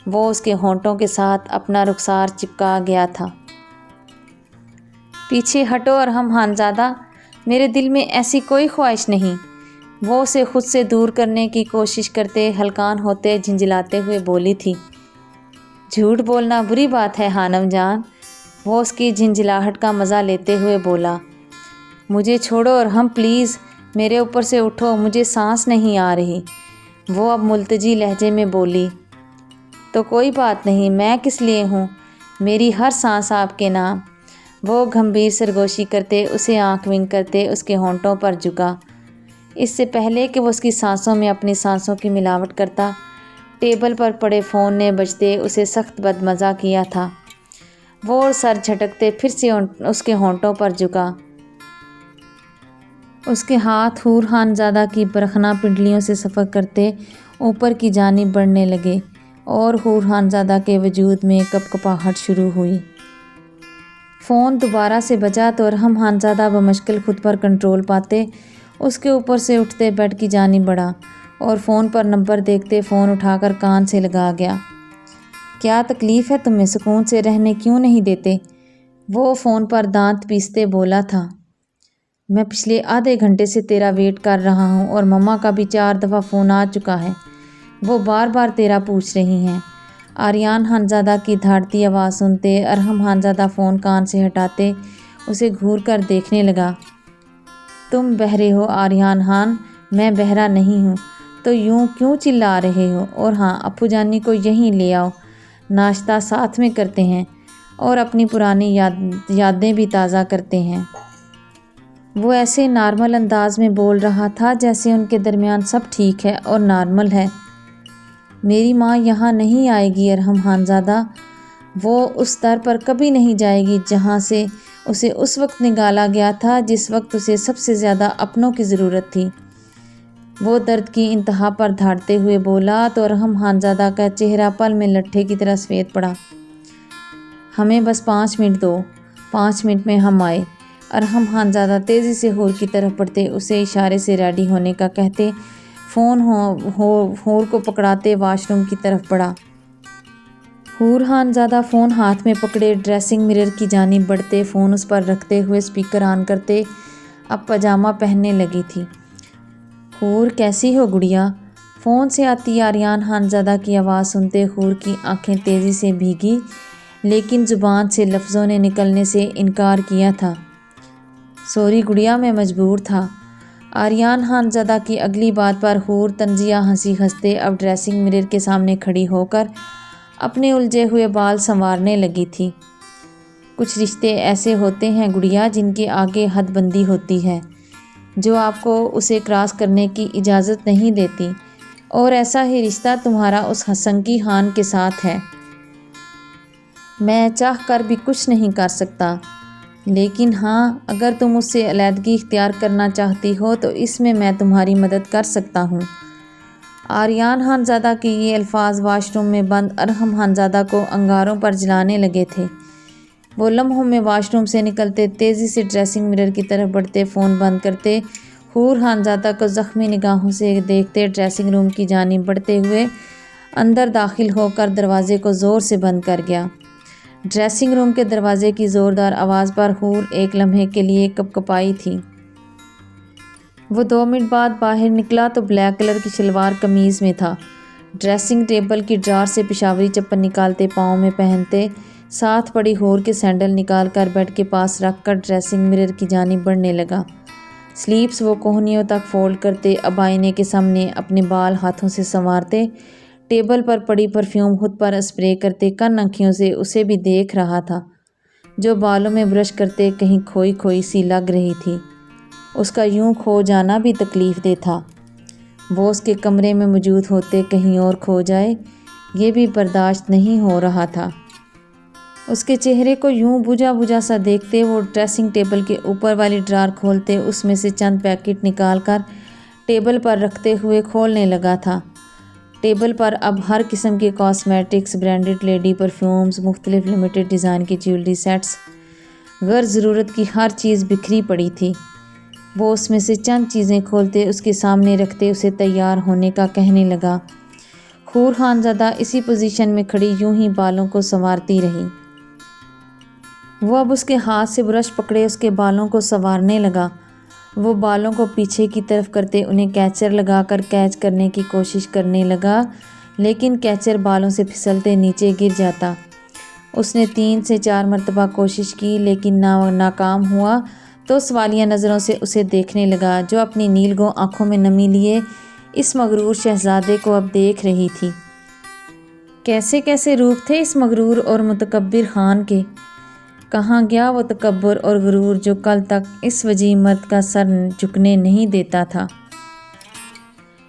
وہ اس کے ہونٹوں کے ساتھ اپنا رخسار چپکا گیا تھا۔ پیچھے ہٹو ارحم خانزادہ، میرے دل میں ایسی کوئی خواہش نہیں، وہ اسے خود سے دور کرنے کی کوشش کرتے ہلکان ہوتے جھنجھلاتے ہوئے بولی تھی۔ جھوٹ بولنا بری بات ہے خانم جان، وہ اس کی جھنجھلاہٹ کا مزہ لیتے ہوئے بولا۔ مجھے چھوڑو ارحم پلیز، میرے اوپر سے اٹھو، مجھے سانس نہیں آ رہی، وہ اب ملتجی لہجے میں بولی۔ تو کوئی بات نہیں، میں کس لیے ہوں، میری ہر سانس آپ کے نام، وہ گمبھیر سرگوشی کرتے اسے آنکھ ونک کرتے اس کے ہونٹوں پر جھکا۔ اس سے پہلے کہ وہ اس کی سانسوں میں اپنی سانسوں کی ملاوٹ کرتا، ٹیبل پر پڑے فون نے بجتے اسے سخت بدمزہ کیا تھا۔ وہ سر جھٹکتے پھر سے اس کے ہونٹوں پر جھکا۔ اس کے ہاتھ حور خانزادہ کی برہنہ پنڈلیوں سے سفر کرتے اوپر کی جانب بڑھنے لگے اور حور خانزادہ کے وجود میں کپکپاہٹ شروع ہوئی۔ فون دوبارہ سے بجا تو ارحم خانزادہ بمشکل خود پر کنٹرول پاتے اس کے اوپر سے اٹھتے بیڈ کی جانب بڑھا اور فون پر نمبر دیکھتے فون اٹھا کر کان سے لگا گیا۔ کیا تکلیف ہے تمہیں، سکون سے رہنے کیوں نہیں دیتے، وہ فون پر دانت پیستے بولا تھا۔ میں پچھلے آدھے گھنٹے سے تیرا ویٹ کر رہا ہوں اور مما کا بھی 4 دفعہ فون آ چکا ہے، وہ بار بار تیرا پوچھ رہی ہیں۔ آریان خانزادہ کی دھاڑتی آواز سنتے ارحم خانزادہ فون کان سے ہٹاتے اسے گھور کر دیکھنے لگا۔ تم بہرے ہو آریان خان، میں بہرا نہیں ہوں، تو یوں کیوں چلا رہے ہو؟ اور ہاں، ابو جانی کو یہیں لے آؤ، ناشتہ ساتھ میں کرتے ہیں اور اپنی پرانی یادیں بھی تازہ کرتے ہیں۔ وہ ایسے نارمل انداز میں بول رہا تھا جیسے ان کے درمیان سب ٹھیک ہے اور نارمل ہے۔ میری ماں یہاں نہیں آئے گی ارحم خانزادہ، وہ اس در پر کبھی نہیں جائے گی جہاں سے اسے اس وقت نکالا گیا تھا جس وقت اسے سب سے زیادہ اپنوں کی ضرورت تھی، وہ درد کی انتہا پر دھاڑتے ہوئے بولا تو ارحم خانزادہ کا چہرہ پل میں لٹھے کی طرح سفید پڑا۔ ہمیں بس 5 منٹ دو، 5 منٹ میں ہم آئے، ارحم خانزادہ تیزی سے حور کی طرف بڑھتے اسے اشارے سے ریڈی ہونے کا کہتے فون حور کو پکڑاتے واش روم کی طرف بڑھا۔ حور خانزادہ فون ہاتھ میں پکڑے ڈریسنگ مرر کی جانب بڑھتے فون اس پر رکھتے ہوئے اسپیکر آن کرتے اب پاجامہ پہننے لگی تھی۔ حور کیسی ہو گڑیا، فون سے آتی آریان خانزادہ کی آواز سنتے حور کی آنکھیں تیزی سے بھیگی، لیکن زبان سے لفظوں نے نکلنے سے انکار کیا تھا۔ سوری گڑیا، میں مجبور تھا۔ آریان خانزادہ کی اگلی بات پر حور طنزیہ ہنسی ہنستے اب ڈریسنگ مرر کے سامنے کھڑی ہو کر اپنے الجھے ہوئے بال سنوارنے لگی تھی۔ کچھ رشتے ایسے ہوتے ہیں گڑیا جن کے آگے حد بندی ہوتی ہے جو آپ کو اسے کراس کرنے کی اجازت نہیں دیتی، اور ایسا ہی رشتہ تمہارا اس حسنکی خان کے ساتھ ہے۔ میں چاہ کر بھی کچھ نہیں کر سکتا، لیکن ہاں، اگر تم اس سے علیحدگی اختیار کرنا چاہتی ہو تو اس میں تمہاری مدد کر سکتا ہوں۔ آریان خانزادہ کے یہ الفاظ واش روم میں بند ارحم خانزادہ کو انگاروں پر جلانے لگے تھے۔ وہ لمحوں میں واش روم سے نکلتے تیزی سے ڈریسنگ مرر کی طرف بڑھتے فون بند کرتے حور خانزادہ کو زخمی نگاہوں سے دیکھتے ڈریسنگ روم کی جانب بڑھتے ہوئے اندر داخل ہو کر دروازے کو زور سے بند کر گیا۔ ڈریسنگ روم کے دروازے کی زوردار آواز پر حور ایک لمحے کے لیے کپکپائی تھی۔ وہ 2 منٹ بعد باہر نکلا تو بلیک کلر کی شلوار قمیض میں تھا۔ ڈریسنگ ٹیبل کی ڈرار سے پشاوری چپل نکالتے پاؤں میں پہنتے ساتھ پڑی حور کے سینڈل نکال کر بیڈ کے پاس رکھ کر ڈریسنگ مرر کی جانب بڑھنے لگا۔ سلیپس وہ کوہنیوں تک فولڈ کرتے اب آئینے کے سامنے اپنے بال ہاتھوں سے سنوارتے، ٹیبل پر پڑی پرفیوم خود پر اسپرے کرتے کن آنکھیوں سے اسے بھی دیکھ رہا تھا۔ جو بالوں میں برش کرتے کہیں کھوئی کھوئی سی لگ رہی تھی۔ اس کا یوں کھو جانا بھی تکلیف دہ تھا۔ وہ اس کے کمرے میں موجود ہوتے کہیں اور کھو جائے، یہ بھی برداشت نہیں ہو رہا تھا۔ اس کے چہرے کو یوں بجھا بجھا سا دیکھتے وہ ڈریسنگ ٹیبل کے اوپر والی ڈرار کھولتے اس میں سے چند پیکٹ نکال کر ٹیبل پر رکھتے ہوئے کھولنے لگا تھا۔ ٹیبل پر اب ہر قسم کے کاسمیٹکس، برانڈڈ لیڈی پرفیومز، مختلف لمیٹڈ ڈیزائن کی جیولری سیٹس، غیر ضرورت کی ہر چیز بکھری پڑی تھی۔ وہ اس میں سے چند چیزیں کھولتے اس کے سامنے رکھتے اسے تیار ہونے کا کہنے لگا۔ حور خانزادہ اسی پوزیشن میں کھڑی یوں ہی بالوں کو سنوارتی رہی۔ وہ اب اس کے ہاتھ سے برش پکڑے اس کے بالوں کو سنوارنے لگا۔ وہ بالوں کو پیچھے کی طرف کرتے انہیں کیچر لگا کر کیچ کرنے کی کوشش کرنے لگا، لیکن کیچر بالوں سے پھسلتے نیچے گر جاتا۔ اس نے 3 سے 4 مرتبہ کوشش کی لیکن ناکام ہوا تو سوالیہ نظروں سے اسے دیکھنے لگا، جو اپنی نیلگوں آنکھوں میں نمی لیے اس مغرور شہزادے کو اب دیکھ رہی تھی۔ کیسے کیسے روپ تھے اس مغرور اور متکبر خان کے! کہاں گیا وہ تکبر اور غرور جو کل تک اس وجیح مرد کا سر جھکنے نہیں دیتا تھا؟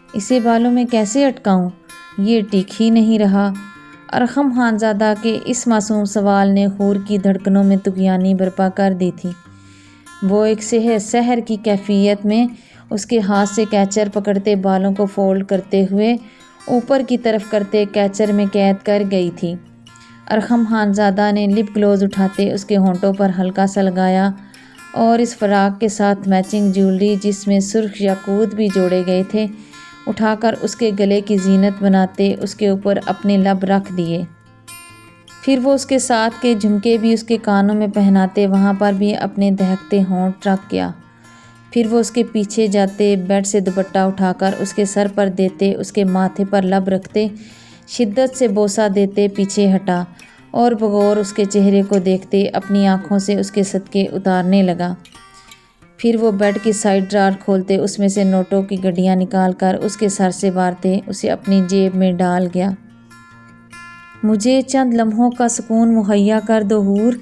اسے بالوں میں کیسے اٹکاؤں؟ یہ ٹک ہی نہیں رہا۔ ارحم خانزادہ کے اس معصوم سوال نے حور کی دھڑکنوں میں طغیانی برپا کر دی تھی۔ وہ ایک سحر کی کیفیت میں اس کے ہاتھ سے کیچر پکڑتے بالوں کو فولڈ کرتے ہوئے اوپر کی طرف کرتے کیچر میں قید کر گئی تھی۔ ارحم خانزادہ نے لپ گلوز اٹھاتے اس کے ہونٹوں پر ہلکا سا لگایا اور اس فراق کے ساتھ میچنگ جیولری جس میں سرخ یاقوت بھی جوڑے گئے تھے اٹھا کر اس کے گلے کی زینت بناتے اس کے اوپر اپنے لب رکھ دیے۔ پھر وہ اس کے ساتھ کے جھمکے بھی اس کے کانوں میں پہناتے وہاں پر بھی اپنے دہکتے ہونٹ رکھ گیا۔ پھر وہ اس کے پیچھے جاتے، بیڈ سے دوپٹہ اٹھا کر اس کے سر پر دیتے، اس کے ماتھے پر لب رکھتے، شدت سے بوسہ دیتے پیچھے ہٹا اور بغور اس کے چہرے کو دیکھتے اپنی آنکھوں سے اس کے صدقے اتارنے لگا۔ پھر وہ بیڈ کی سائڈ ڈرار کھولتے اس میں سے نوٹوں کی گڈیاں نکال کر اس کے سر سے وارتے اسے اپنی جیب میں ڈال گیا۔ مجھے چند لمحوں کا سکون مہیا کر دو حور،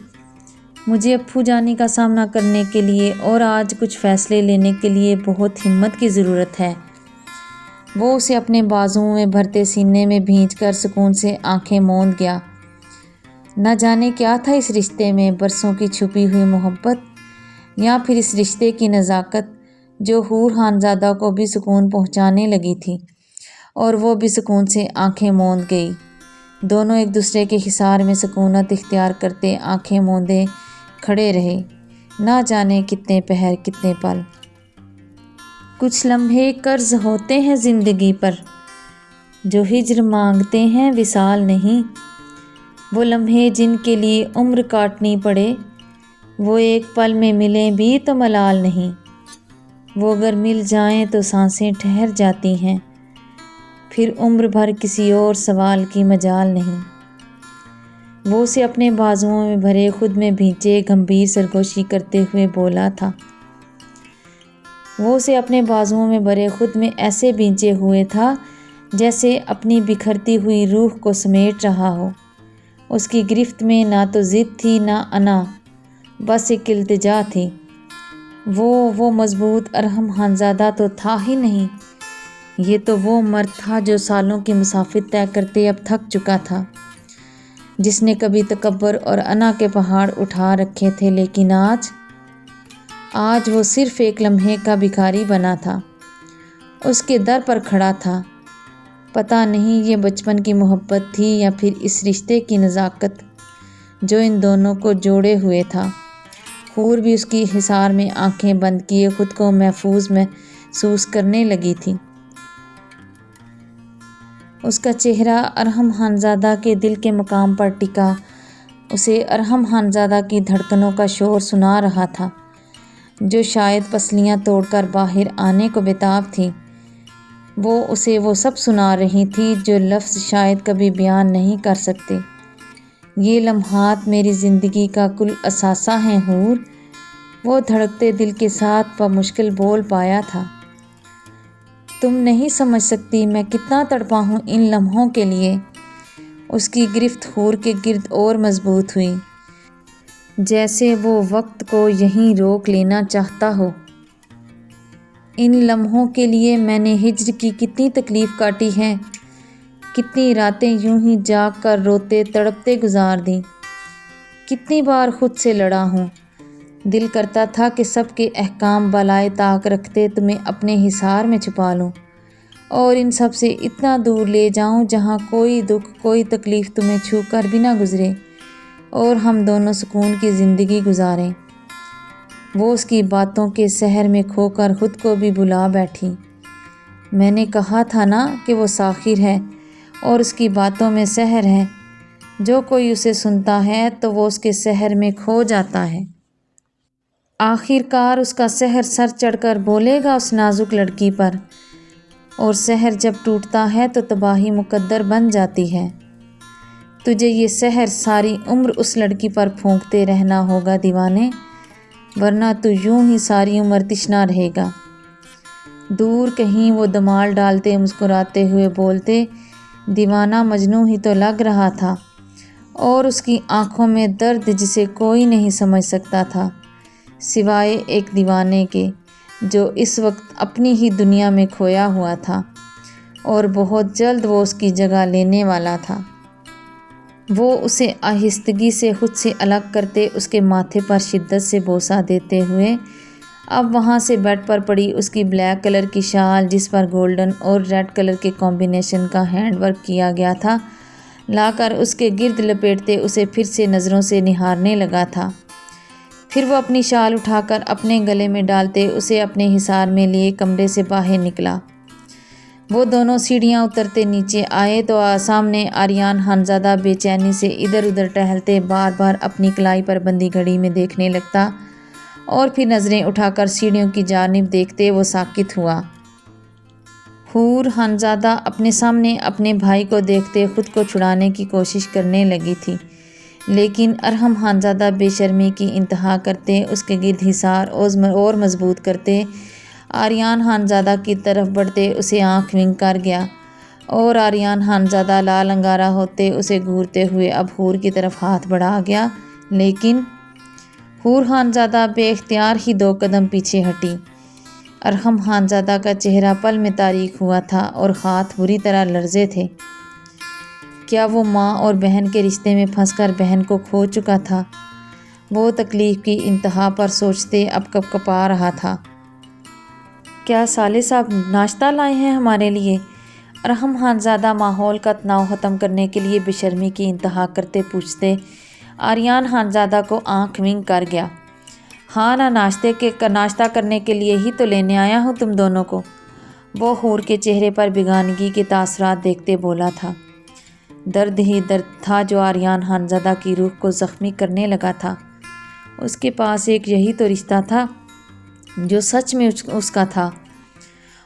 مجھے ابو جانی کا سامنا کرنے کے لیے اور آج کچھ فیصلے لینے کے لیے بہت ہمت کی ضرورت ہے۔ وہ اسے اپنے بازوؤں میں بھرتے سینے میں بھینچ کر سکون سے آنکھیں موند گیا۔ نہ جانے کیا تھا اس رشتے میں، برسوں کی چھپی ہوئی محبت یا پھر اس رشتے کی نزاکت جو حور خانزادہ کو بھی سکون پہنچانے لگی تھی اور وہ بھی سکون سے آنکھیں موند گئی۔ دونوں ایک دوسرے کے حصار میں سکونت اختیار کرتے آنکھیں موندے کھڑے رہے، نہ جانے کتنے پہر کتنے پل۔ کچھ لمحے قرض ہوتے ہیں زندگی پر، جو ہجر مانگتے ہیں وصال نہیں۔ وہ لمحے جن کے لیے عمر کاٹنی پڑے، وہ ایک پل میں ملیں بھی تو ملال نہیں۔ وہ اگر مل جائیں تو سانسیں ٹھہر جاتی ہیں، پھر عمر بھر کسی اور سوال کی مجال نہیں۔ وہ اسے اپنے بازوؤں میں بھرے خود میں بھینچے گمبھیر سرگوشی کرتے ہوئے بولا تھا۔ وہ اسے اپنے بازوؤں میں بھرے خود میں ایسے بھینچے ہوئے تھا جیسے اپنی بکھرتی ہوئی روح کو سمیٹ رہا ہو۔ اس کی گرفت میں نہ تو ضد تھی نہ انا، بس ایک التجا تھی۔ وہ مضبوط ارحم خانزادہ تو تھا ہی نہیں، یہ تو وہ مرد تھا جو سالوں کی مسافت طے کرتے اب تھک چکا تھا، جس نے کبھی تکبر اور انا کے پہاڑ اٹھا رکھے تھے لیکن آج وہ صرف ایک لمحے کا بھکاری بنا تھا، اس کے در پر کھڑا تھا۔ پتہ نہیں یہ بچپن کی محبت تھی یا پھر اس رشتے کی نزاکت جو ان دونوں کو جوڑے ہوئے تھا۔ حور بھی اس کی حصار میں آنکھیں بند کیے خود کو محفوظ محسوس کرنے لگی تھی۔ اس کا چہرہ ارحم خانزادہ کے دل کے مقام پر ٹکا، اسے ارحم خانزادہ کی دھڑکنوں کا شور سنا رہا تھا، جو شاید پسلیاں توڑ کر باہر آنے کو بےتاب تھیں۔ وہ اسے وہ سب سنا رہی تھی جو لفظ شاید کبھی بیان نہیں کر سکتے۔ یہ لمحات میری زندگی کا کل اثاثہ ہیں حور، وہ دھڑکتے دل کے ساتھ بمشکل بول پایا تھا۔ تم نہیں سمجھ سکتی میں کتنا تڑپا ہوں ان لمحوں کے لیے۔ اس کی گرفت حور کے گرد اور مضبوط ہوئی۔ جیسے وہ وقت کو یہیں روک لینا چاہتا ہو۔ ان لمحوں کے لیے میں نے ہجر کی کتنی تکلیف کاٹی ہے، کتنی راتیں یوں ہی جاگ کر روتے تڑپتے گزار دیں، کتنی بار خود سے لڑا ہوں۔ دل کرتا تھا کہ سب کے احکام بالائے طاق رکھتے تمہیں اپنے حصار میں چھپا لوں اور ان سب سے اتنا دور لے جاؤں جہاں کوئی دکھ کوئی تکلیف تمہیں چھو کر بھی نہ گزرے اور ہم دونوں سکون کی زندگی گزاریں۔ وہ اس کی باتوں کے سحر میں کھو کر خود کو بھی بھلا بیٹھی۔ میں نے کہا تھا نا کہ وہ ساحر ہے اور اس کی باتوں میں سحر ہے، جو کوئی اسے سنتا ہے تو وہ اس کے سحر میں کھو جاتا ہے۔ آخر کار اس کا سحر سر چڑھ کر بولے گا اس نازک لڑکی پر، اور سحر جب ٹوٹتا ہے تو تباہی مقدر بن جاتی ہے۔ تجھے یہ سحر ساری عمر اس لڑکی پر پھونکتے رہنا ہوگا دیوانے، ورنہ تو یوں ہی ساری عمر تشنا رہے گا۔ دور کہیں وہ دمال ڈالتے مسکراتے ہوئے بولتے، دیوانہ مجنوں ہی تو لگ رہا تھا، اور اس کی آنکھوں میں درد جسے کوئی نہیں سمجھ سکتا تھا سوائے ایک دیوانے کے جو اس وقت اپنی ہی دنیا میں کھویا ہوا تھا اور بہت جلد وہ اس کی جگہ لینے والا تھا۔ وہ اسے آہستگی سے خود سے الگ کرتے اس کے ماتھے پر شدت سے بوسہ دیتے ہوئے اب وہاں سے بیڈ پر پڑی اس کی بلیک کلر کی شال جس پر گولڈن اور ریڈ کلر کے کمبینیشن کا ہینڈ ورک کیا گیا تھا لا کر اس کے گرد لپیٹتے اسے پھر سے نظروں سے نہارنے لگا تھا۔ پھر وہ اپنی شال اٹھا کر اپنے گلے میں ڈالتے اسے اپنے حصار میں لیے کمرے سے باہر نکلا۔ وہ دونوں سیڑھیاں اترتے نیچے آئے تو سامنے آریان خانزادہ بے چینی سے ادھر ادھر ٹہلتے بار بار اپنی کلائی پر بندھی گھڑی میں دیکھنے لگتا اور پھر نظریں اٹھا کر سیڑھیوں کی جانب دیکھتے وہ ساکت ہوا۔ حور خانزادہ اپنے سامنے اپنے بھائی کو دیکھتے خود کو چھڑانے کی کوشش کرنے لگی تھی، لیکن ارحم خانزادہ بے شرمی کی انتہا کرتے اس کے گرد حصار اور مضبوط کرتے آریان خانزادہ کی طرف بڑھتے اسے آنکھ ونک کر گیا اور آریان خانزادہ لال انگارہ ہوتے اسے گھورتے ہوئے اب حور کی طرف ہاتھ بڑھا گیا، لیکن حور خانزادہ بے اختیار ہی 2 قدم پیچھے ہٹی۔ ارحم خانزادہ کا چہرہ پل میں تاریک ہوا تھا اور ہاتھ بری طرح لرزے تھے۔ کیا وہ ماں اور بہن کے رشتے میں پھنس کر بہن کو کھو چکا تھا؟ وہ تکلیف کی انتہا پر سوچتے اب کپ کپا رہا تھا۔ کیا سالے صاحب ناشتہ لائے ہیں ہمارے لیے؟ ارحم خانزادہ ماحول کا تناؤ ختم کرنے کے لیے بے شرمی کی انتہا کرتے پوچھتے آریان خانزادہ کو آنکھ ونک کر گیا۔ ہاں نا، ناشتہ کرنے کے لیے ہی تو لینے آیا ہوں تم دونوں کو، وہ حور کے چہرے پر بیگانگی کے تاثرات دیکھتے بولا تھا۔ درد ہی درد تھا جو آریان خانزادہ کی روح کو زخمی کرنے لگا تھا۔ اس کے پاس ایک یہی تو رشتہ تھا جو سچ میں اس کا تھا،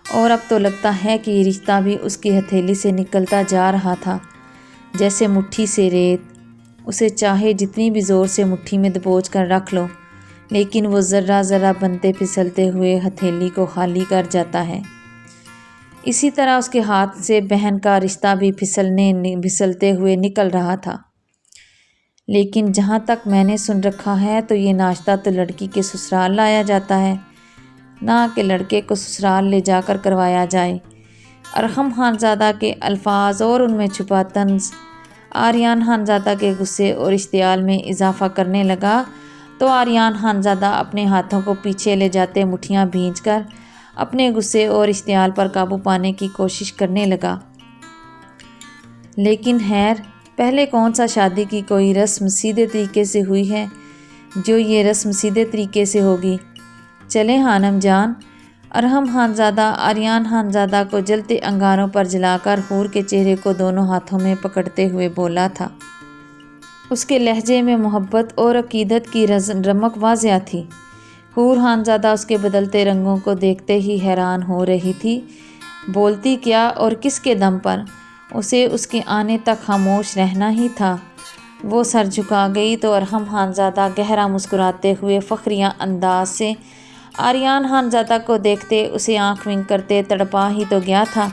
اور اب تو لگتا ہے کہ یہ رشتہ بھی اس کی ہتھیلی سے نکلتا جا رہا تھا جیسے مٹھی سے ریت۔ اسے چاہے جتنی بھی زور سے مٹھی میں دبوچ کر رکھ لو، لیکن وہ ذرہ ذرہ بنتے پھسلتے ہوئے ہتھیلی کو خالی کر جاتا ہے۔ اسی طرح اس کے ہاتھ سے بہن کا رشتہ بھی پھسلتے ہوئے نکل رہا تھا۔ لیکن جہاں تک میں نے سن رکھا ہے تو یہ ناشتہ تو لڑکی کے سسرال لایا جاتا ہے، نہ کہ لڑکے کو سسرال لے جا کر کروایا جائے۔ ارحم خانزادہ کے الفاظ اور ان میں چھپا طنز آریان خانزادہ کے غصے اور اشتعال میں اضافہ کرنے لگا تو آریان خانزادہ اپنے ہاتھوں کو پیچھے لے جاتے مٹھیاں بھینچ کر اپنے غصے اور اشتعال پر قابو پانے کی کوشش کرنے لگا۔ لیکن خیر، پہلے کون سا شادی کی کوئی رسم سیدھے طریقے سے ہوئی ہے جو یہ رسم سیدھے طریقے سے ہوگی؟ چلیں خانم جان، ارحم خانزادہ آریان خانزادہ کو جلتے انگاروں پر جلا کر حور کے چہرے کو دونوں ہاتھوں میں پکڑتے ہوئے بولا تھا۔ اس کے لہجے میں محبت اور عقیدت کی رمق واضح تھی۔ حور خانزادہ اس کے بدلتے رنگوں کو دیکھتے ہی حیران ہو رہی تھی، بولتی کیا اور کس کے دم پر؟ اسے اس کے آنے تک خاموش رہنا ہی تھا۔ وہ سر جھکا گئی تو ارحم خانزادہ گہرا مسکراتے ہوئے فخریہ انداز سے آریان خانزادہ کو دیکھتے اسے آنکھ ونک کرتے تڑپا ہی تو گیا تھا۔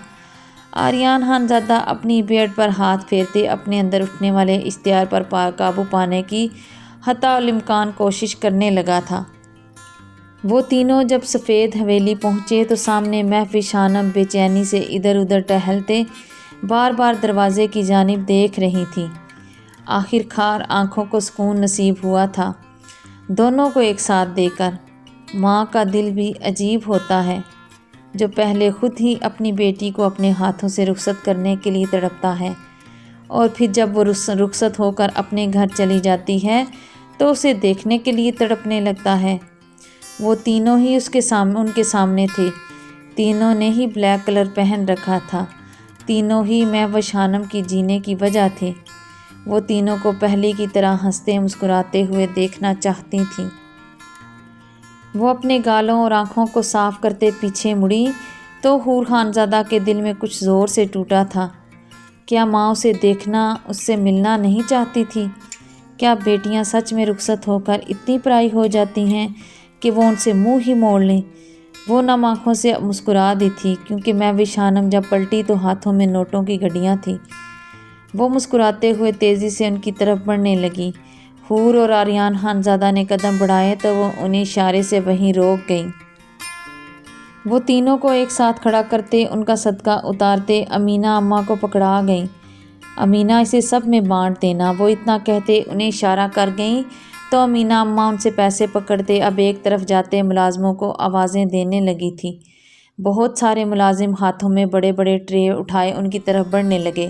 آریان خانزادہ اپنی بیڈ پر ہاتھ پھیرتے اپنے اندر اٹھنے والے اشتعال پر قابو پانے کی حتی الامکان کوشش کرنے لگا تھا۔ وہ تینوں جب سفید حویلی پہنچے تو سامنے مہوش خانم بے چینی سے ادھر ادھر ٹہلتے بار بار دروازے کی جانب دیکھ رہی تھی۔ آخر کار آنکھوں کو سکون نصیب ہوا تھا دونوں کو ایک ساتھ دیکھ کر۔ ماں کا دل بھی عجیب ہوتا ہے جو پہلے خود ہی اپنی بیٹی کو اپنے ہاتھوں سے رخصت کرنے کے لیے تڑپتا ہے، اور پھر جب وہ رخصت ہو کر اپنے گھر چلی جاتی ہے تو اسے دیکھنے کے لیے تڑپنے لگتا ہے۔ وہ تینوں ہی ان کے سامنے تھے، تینوں نے ہی بلیک کلر پہن رکھا تھا، تینوں ہی مہوش خانم کی جینے کی وجہ تھے۔ وہ تینوں کو پہلے کی طرح ہنستے مسکراتے ہوئے دیکھنا چاہتی تھیں۔ وہ اپنے گالوں اور آنکھوں کو صاف کرتے پیچھے مڑی تو حور خانزادہ کے دل میں کچھ زور سے ٹوٹا تھا۔ کیا ماں اسے دیکھنا، اس سے ملنا نہیں چاہتی تھی؟ کیا بیٹیاں سچ میں رخصت ہو کر اتنی پرائی ہو جاتی ہیں کہ وہ ان سے منہ ہی موڑ لیں؟ وہ نم آنکھوں سے مسکرا دی تھی کیونکہ مہوش خانم جب پلٹی تو ہاتھوں میں نوٹوں کی گڈیاں تھیں۔ وہ مسکراتے ہوئے تیزی سے ان کی طرف بڑھنے لگی۔ حور اور آریان خانزادہ نے قدم بڑھائے تو وہ انہیں اشارے سے وہیں روک گئیں۔ وہ تینوں کو ایک ساتھ کھڑا کرتے، ان کا صدقہ اتارتے امینہ اماں کو پکڑا گئیں۔ امینہ اسے سب میں بانٹ دینا، وہ اتنا کہتے انہیں اشارہ کر گئیں تو امینہ اماں ان سے پیسے پکڑتے اب ایک طرف جاتے ملازموں کو آوازیں دینے لگی تھی۔ بہت سارے ملازم ہاتھوں میں بڑے بڑے ٹرے اٹھائے ان کی طرف بڑھنے لگے۔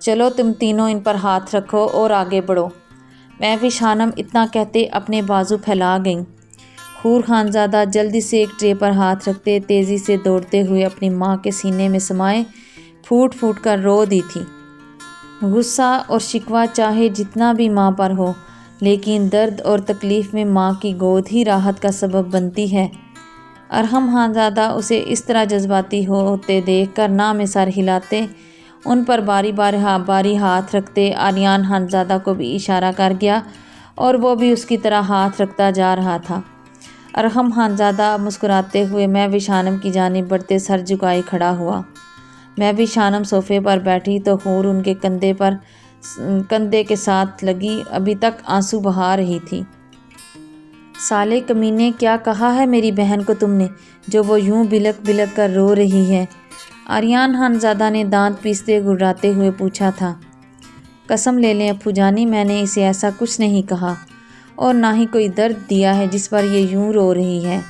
چلو تم تینوں ان پر ہاتھ رکھو اور آگے بڑھو، مہوش خانم اتنا کہتے اپنے بازو پھیلا گئیں۔ حور خانزادہ جلدی سے ایک ٹرے پر ہاتھ رکھتے تیزی سے دوڑتے ہوئے اپنی ماں کے سینے میں سمائے پھوٹ پھوٹ کر رو دی تھی۔ غصہ اور شکوہ چاہے جتنا بھی ماں پر ہو، لیکن درد اور تکلیف میں ماں کی گود ہی راحت کا سبب بنتی ہے۔ ارحم خانزادہ اسے اس طرح جذباتی ہوتے دیکھ کر نہ میں سر ہلاتے، ان پر باری باری ہاتھ رکھتے۔ آریان خانزادہ کو بھی اشارہ کر گیا اور وہ بھی اس کی طرح ہاتھ رکھتا جا رہا تھا۔ ارحم خانزادہ مسکراتے ہوئے مہوش خانم کی جانب بڑھتے سر جھکائے کھڑا ہوا۔ مہوش خانم صوفے پر بیٹھی تو حور ان کے کندھے کے ساتھ لگی ابھی تک آنسو بہا رہی تھی۔ سالے کمینے، کیا کہا ہے میری بہن کو تم نے جو وہ یوں بلک بلک کر رو رہی ہے؟ آریان خانزادہ نے دانت پیستے گرراتے ہوئے پوچھا تھا۔ قسم لے لیں ابو جانی، میں نے اسے ایسا کچھ نہیں کہا اور نہ ہی کوئی درد دیا ہے جس پر یہ یوں رو رہی ہے۔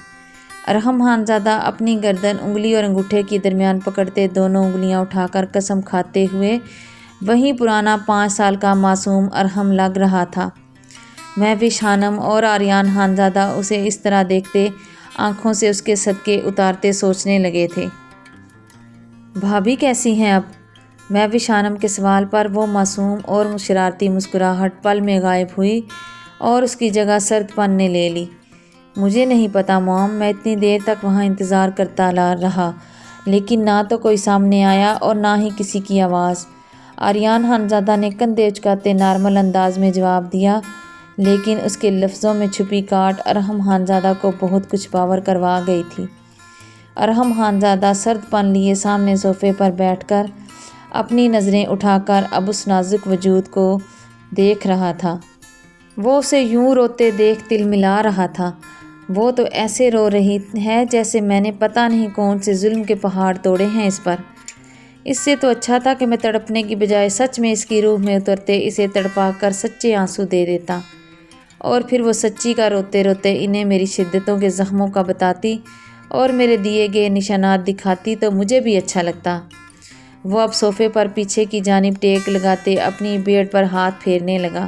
ارحم خانزادہ اپنی گردن انگلی اور انگوٹھے کے درمیان پکڑتے دونوں انگلیاں اٹھا کر قسم کھاتے ہوئے وہی پرانا 5 سال کا معصوم ارحم لگ رہا تھا۔ مہوش خانم اور آریان خانزادہ اسے اس طرح دیکھتے آنکھوں سے اس کے صدقے اتارتے سوچنے لگے تھے، بھابھی کیسی ہیں اب؟ مہوش خانم کے سوال پر وہ معصوم اور شرارتی مسکراہٹ پل میں غائب ہوئی اور اس کی جگہ سرد پن نے لے لی۔ مجھے نہیں پتا موم، میں اتنی دیر تک وہاں انتظار کرتا رہا لیکن نہ تو کوئی سامنے آیا اور نہ ہی کسی کی آواز۔ آریان خانزادہ نے کندھے اچکاتے نارمل انداز میں جواب دیا، لیکن اس کے لفظوں میں چھپی کاٹ ارحم خانزادہ کو بہت کچھ باور کروا گئی تھی۔ ارحم خانزادہ سرد پن لیے سامنے صوفے پر بیٹھ کر اپنی نظریں اٹھا کر اب اس نازک وجود کو دیکھ رہا تھا۔ وہ اسے یوں روتے دیکھ دل ملا رہا تھا۔ وہ تو ایسے رو رہی ہے جیسے میں نے پتہ نہیں کون سے ظلم کے پہاڑ توڑے ہیں اس پر۔ اس سے تو اچھا تھا کہ میں تڑپنے کی بجائے سچ میں اس کی روح میں اترتے اسے تڑپا کر سچے آنسو دے دیتا، اور پھر وہ سچی کا روتے روتے انہیں میری شدتوں کے زخموں کا بتاتی اور میرے دیے گئے نشانات دکھاتی تو مجھے بھی اچھا لگتا۔ وہ اب صوفے پر پیچھے کی جانب ٹیک لگاتے اپنی بیڑ پر ہاتھ پھیرنے لگا،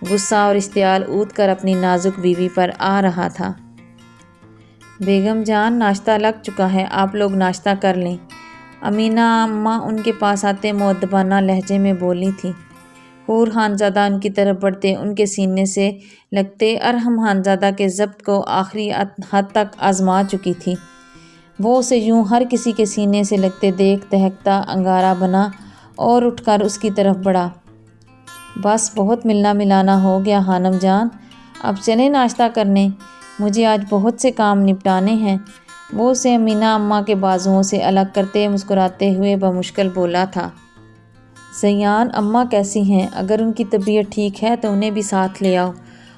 غصہ اور اشتعال اودھ کر اپنی نازک بیوی پر آ رہا تھا۔ بیگم جان، ناشتہ لگ چکا ہے، آپ لوگ ناشتہ کر لیں، امینہ اماں ان کے پاس آتے مؤدبانہ لہجے میں بولی تھی۔ حور خانزادہ ان کی طرف بڑھتے ان کے سینے سے لگتے ارحم خانزادہ کے ضبط کو آخری حد تک آزما چکی تھی۔ وہ اسے یوں ہر کسی کے سینے سے لگتے دیکھ دہکتا انگارہ بنا اور اٹھ کر اس کی طرف بڑھا۔ بس بہت ملنا ملانا ہو گیا خانم جان، اب چلیں ناشتہ کرنے، مجھے آج بہت سے کام نپٹانے ہیں۔ وہ اسے امینہ اماں کے بازوؤں سے الگ کرتے مسکراتے ہوئے بمشکل بولا تھا۔ زیان اماں کیسی ہیں؟ اگر ان کی طبیعت ٹھیک ہے تو انہیں بھی ساتھ لے آؤ،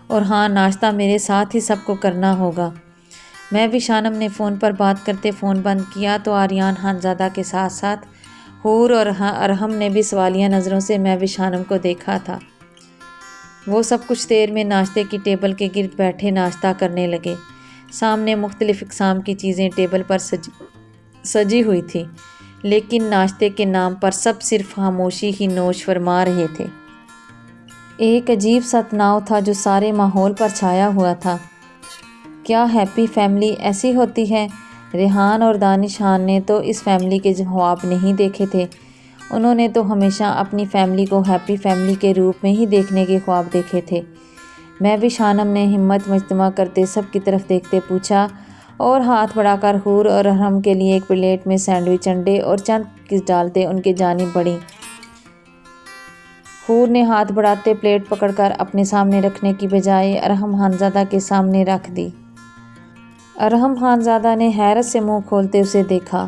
اور ہاں ناشتہ میرے ساتھ ہی سب کو کرنا ہوگا۔ میں بھی شانم نے فون پر بات کرتے فون بند کیا تو آریان خانزادہ کے ساتھ ساتھ حور اور ارحم نے بھی سوالیہ نظروں سے میں بھی شانم کو دیکھا تھا۔ وہ سب کچھ دیر میں ناشتے کی ٹیبل کے گرد بیٹھے ناشتہ کرنے لگے۔ سامنے مختلف اقسام کی چیزیں ٹیبل پر سجی ہوئی تھی، لیکن ناشتے کے نام پر سب صرف خاموشی ہی نوش فرما رہے تھے۔ ایک عجیب سا تناؤ تھا جو سارے ماحول پر چھایا ہوا تھا۔ کیا ہیپی فیملی ایسی ہوتی ہے؟ ریحان اور دانش خان نے تو اس فیملی کے خواب نہیں دیکھے تھے۔ انہوں نے تو ہمیشہ اپنی فیملی کو ہیپی فیملی کے روپ میں ہی دیکھنے کے خواب دیکھے تھے۔ میں بھی شانم نے ہمت مجتمع کرتے سب کی طرف دیکھتے پوچھا اور ہاتھ بڑھا کر حور اور ارحم کے لیے ایک پلیٹ میں سینڈوچ انڈے اور چند کس ڈالتے ان کے جانب بڑھی۔ حور نے ہاتھ بڑھاتے پلیٹ پکڑ کر اپنے سامنے رکھنے کی بجائے ارحم خانزادہ کے سامنے رکھ دی۔ ارحم خانزادہ نے حیرت سے منہ کھولتے اسے دیکھا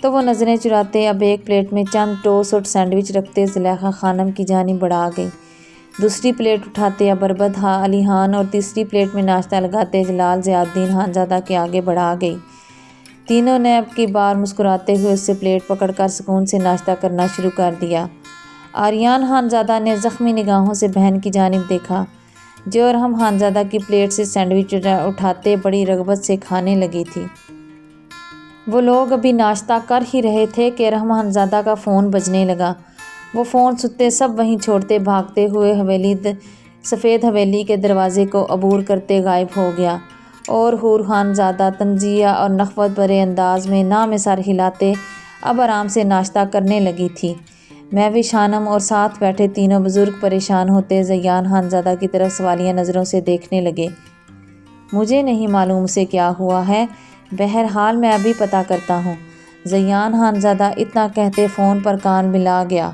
تو وہ نظریں چراتے اب ایک پلیٹ میں چند ٹوسٹ اور سینڈوچ رکھتے زلیخا خانم کی جانب بڑھا گئی۔ دوسری پلیٹ اٹھاتے ابربد علی خان اور تیسری پلیٹ میں ناشتہ لگاتے جلال ضیاء الدین خانزادہ کے آگے بڑھا گئی۔ تینوں نے اب کی بار مسکراتے ہوئے اس سے پلیٹ پکڑ کر سکون سے ناشتہ کرنا شروع کر دیا۔ آریان خانزادہ نے زخمی نگاہوں سے بہن کی جانب دیکھا جو ارحم خانزادہ کی پلیٹ سے سینڈوچ اٹھاتے بڑی رغبت سے کھانے لگی تھی۔ وہ لوگ ابھی ناشتہ کر ہی رہے تھے کہ ارحم خانزادہ کا فون بجنے لگا۔ وہ فون سنتے سب وہیں چھوڑتے بھاگتے ہوئے سفید حویلی کے دروازے کو عبور کرتے غائب ہو گیا اور حور خانزادہ طنزیہ اور نخوت بھرے انداز میں نام سر ہلاتے اب آرام سے ناشتہ کرنے لگی تھی۔ میں بھی شانم اور ساتھ بیٹھے تینوں بزرگ پریشان ہوتے زیان خانزادہ کی طرف سوالیہ نظروں سے دیکھنے لگے۔ مجھے نہیں معلوم اسے کیا ہوا ہے، بہرحال میں ابھی پتہ کرتا ہوں۔ زیان خانزادہ اتنا کہتے فون پر کان ملا گیا۔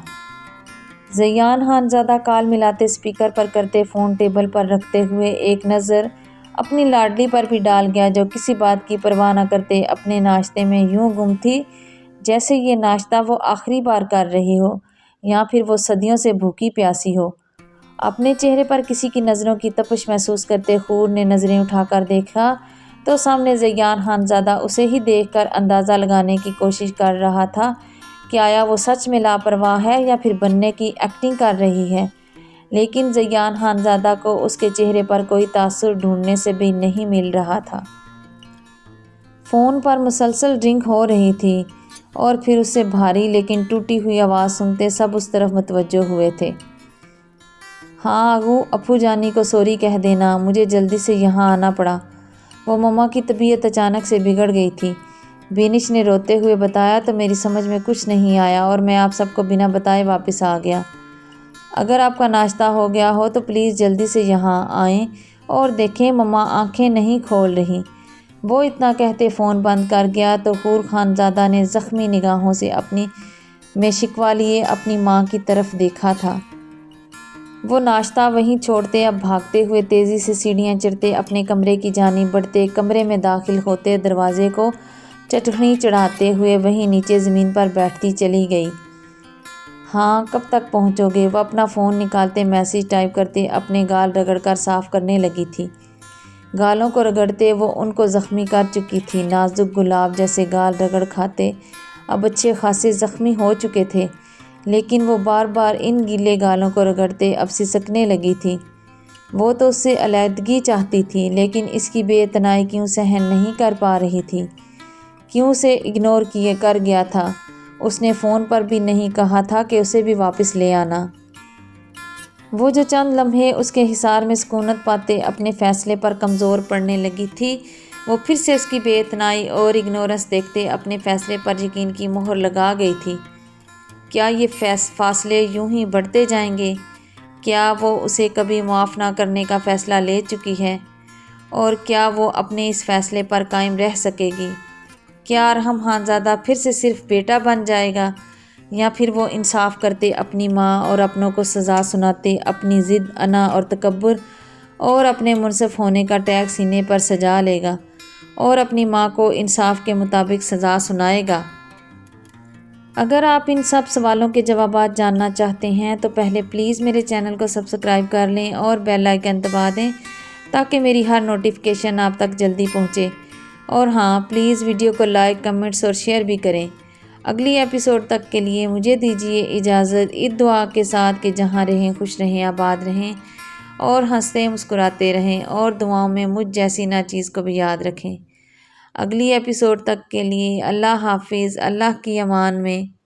زیان خانزادہ کال ملاتے اسپیکر پر کرتے فون ٹیبل پر رکھتے ہوئے ایک نظر اپنی لاڈلی پر بھی ڈال گیا جو کسی بات کی پرواہ نہ کرتے اپنے ناشتے میں یوں گم تھی جیسے یہ ناشتہ وہ آخری بار کر رہی ہو یا پھر وہ صدیوں سے بھوکی پیاسی ہو۔ اپنے چہرے پر کسی کی نظروں کی تپش محسوس کرتے حور نے نظریں اٹھا کر دیکھا تو سامنے زیان خانزادہ اسے ہی دیکھ کر اندازہ لگانے کی کوشش کر رہا تھا کہ آیا وہ سچ میں لاپرواہ ہے یا پھر بننے کی ایکٹنگ کر رہی ہے، لیکن زیان خانزادہ کو اس کے چہرے پر کوئی تاثر ڈھونڈنے سے بھی نہیں مل رہا تھا۔ فون پر مسلسل رنگ ہو رہی تھی اور پھر اس سے بھاری لیکن ٹوٹی ہوئی آواز سنتے سب اس طرف متوجہ ہوئے تھے۔ ہاں اگو، ابو جانی کو سوری کہہ دینا، مجھے جلدی سے یہاں آنا پڑا، وہ مما کی طبیعت اچانک سے بگڑ گئی تھی، بینش نے روتے ہوئے بتایا تو میری سمجھ میں کچھ نہیں آیا اور میں آپ سب کو بنا بتائے واپس آ گیا۔ اگر آپ کا ناشتہ ہو گیا ہو تو پلیز جلدی سے یہاں آئیں اور دیکھیں مما آنکھیں نہیں کھول رہی۔ وہ اتنا کہتے فون بند کر گیا تو حور خانزادہ نے زخمی نگاہوں سے اپنی میں شکوہ لیے اپنی ماں کی طرف دیکھا تھا۔ وہ ناشتہ وہیں چھوڑتے اب بھاگتے ہوئے تیزی سے سیڑھیاں چڑھتے اپنے کمرے کی جانب بڑھتے کمرے میں داخل ہوتے دروازے کو چٹکنی چڑھاتے ہوئے وہیں نیچے زمین پر بیٹھتی چلی گئی۔ ہاں کب تک پہنچو گے؟ وہ اپنا فون نکالتے میسیج ٹائپ کرتے اپنے گال رگڑ کر صاف کرنے لگی تھی۔ گالوں کو رگڑتے وہ ان کو زخمی کر چکی تھی، نازک گلاب جیسے گال رگڑ کھاتے اب اچھے خاصے زخمی ہو چکے تھے، لیکن وہ بار بار ان گیلے گالوں کو رگڑتے اب سسکنے لگی تھی۔ وہ تو اس سے علیحدگی چاہتی تھی لیکن اس کی بے اعتنائی کیوں سہن نہیں کر پا رہی تھی، کیوں سے اگنور کر گیا تھا۔ اس نے فون پر بھی نہیں کہا تھا کہ اسے بھی واپس لے آنا۔ وہ جو چند لمحے اس کے حصار میں سکونت پاتے اپنے فیصلے پر کمزور پڑنے لگی تھی، وہ پھر سے اس کی بے اعتنائی اور اگنورنس دیکھتے اپنے فیصلے پر یقین کی مہر لگا گئی تھی۔ کیا یہ فاصلے یوں ہی بڑھتے جائیں گے؟ کیا وہ اسے کبھی معاف نہ کرنے کا فیصلہ لے چکی ہے؟ اور کیا وہ اپنے اس فیصلے پر قائم رہ سکے گی؟ کیا ارحم خانزادہ پھر سے صرف بیٹا بن جائے گا یا پھر وہ انصاف کرتے اپنی ماں اور اپنوں کو سزا سناتے اپنی ضد، انا اور تکبر اور اپنے منصف ہونے کا ٹیگ سینے پر سجا لے گا اور اپنی ماں کو انصاف کے مطابق سزا سنائے گا؟ اگر آپ ان سب سوالوں کے جوابات جاننا چاہتے ہیں تو پہلے پلیز میرے چینل کو سبسکرائب کر لیں اور بیل آئیکن دبا دیں تاکہ میری ہر نوٹیفیکیشن آپ تک جلدی پہنچے۔ اور ہاں، پلیز ویڈیو کو لائک، کمنٹس اور شیئر بھی کریں۔ اگلی ایپیسوڈ تک کے لیے مجھے دیجیے اجازت، اس دعا کے ساتھ کہ جہاں رہیں خوش رہیں، آباد رہیں اور ہنستے مسکراتے رہیں اور دعاؤں میں مجھ جیسی ناچیز کو بھی یاد رکھیں۔ اگلی ایپیسوڈ تک کے لیے اللہ حافظ، اللہ کی امان میں۔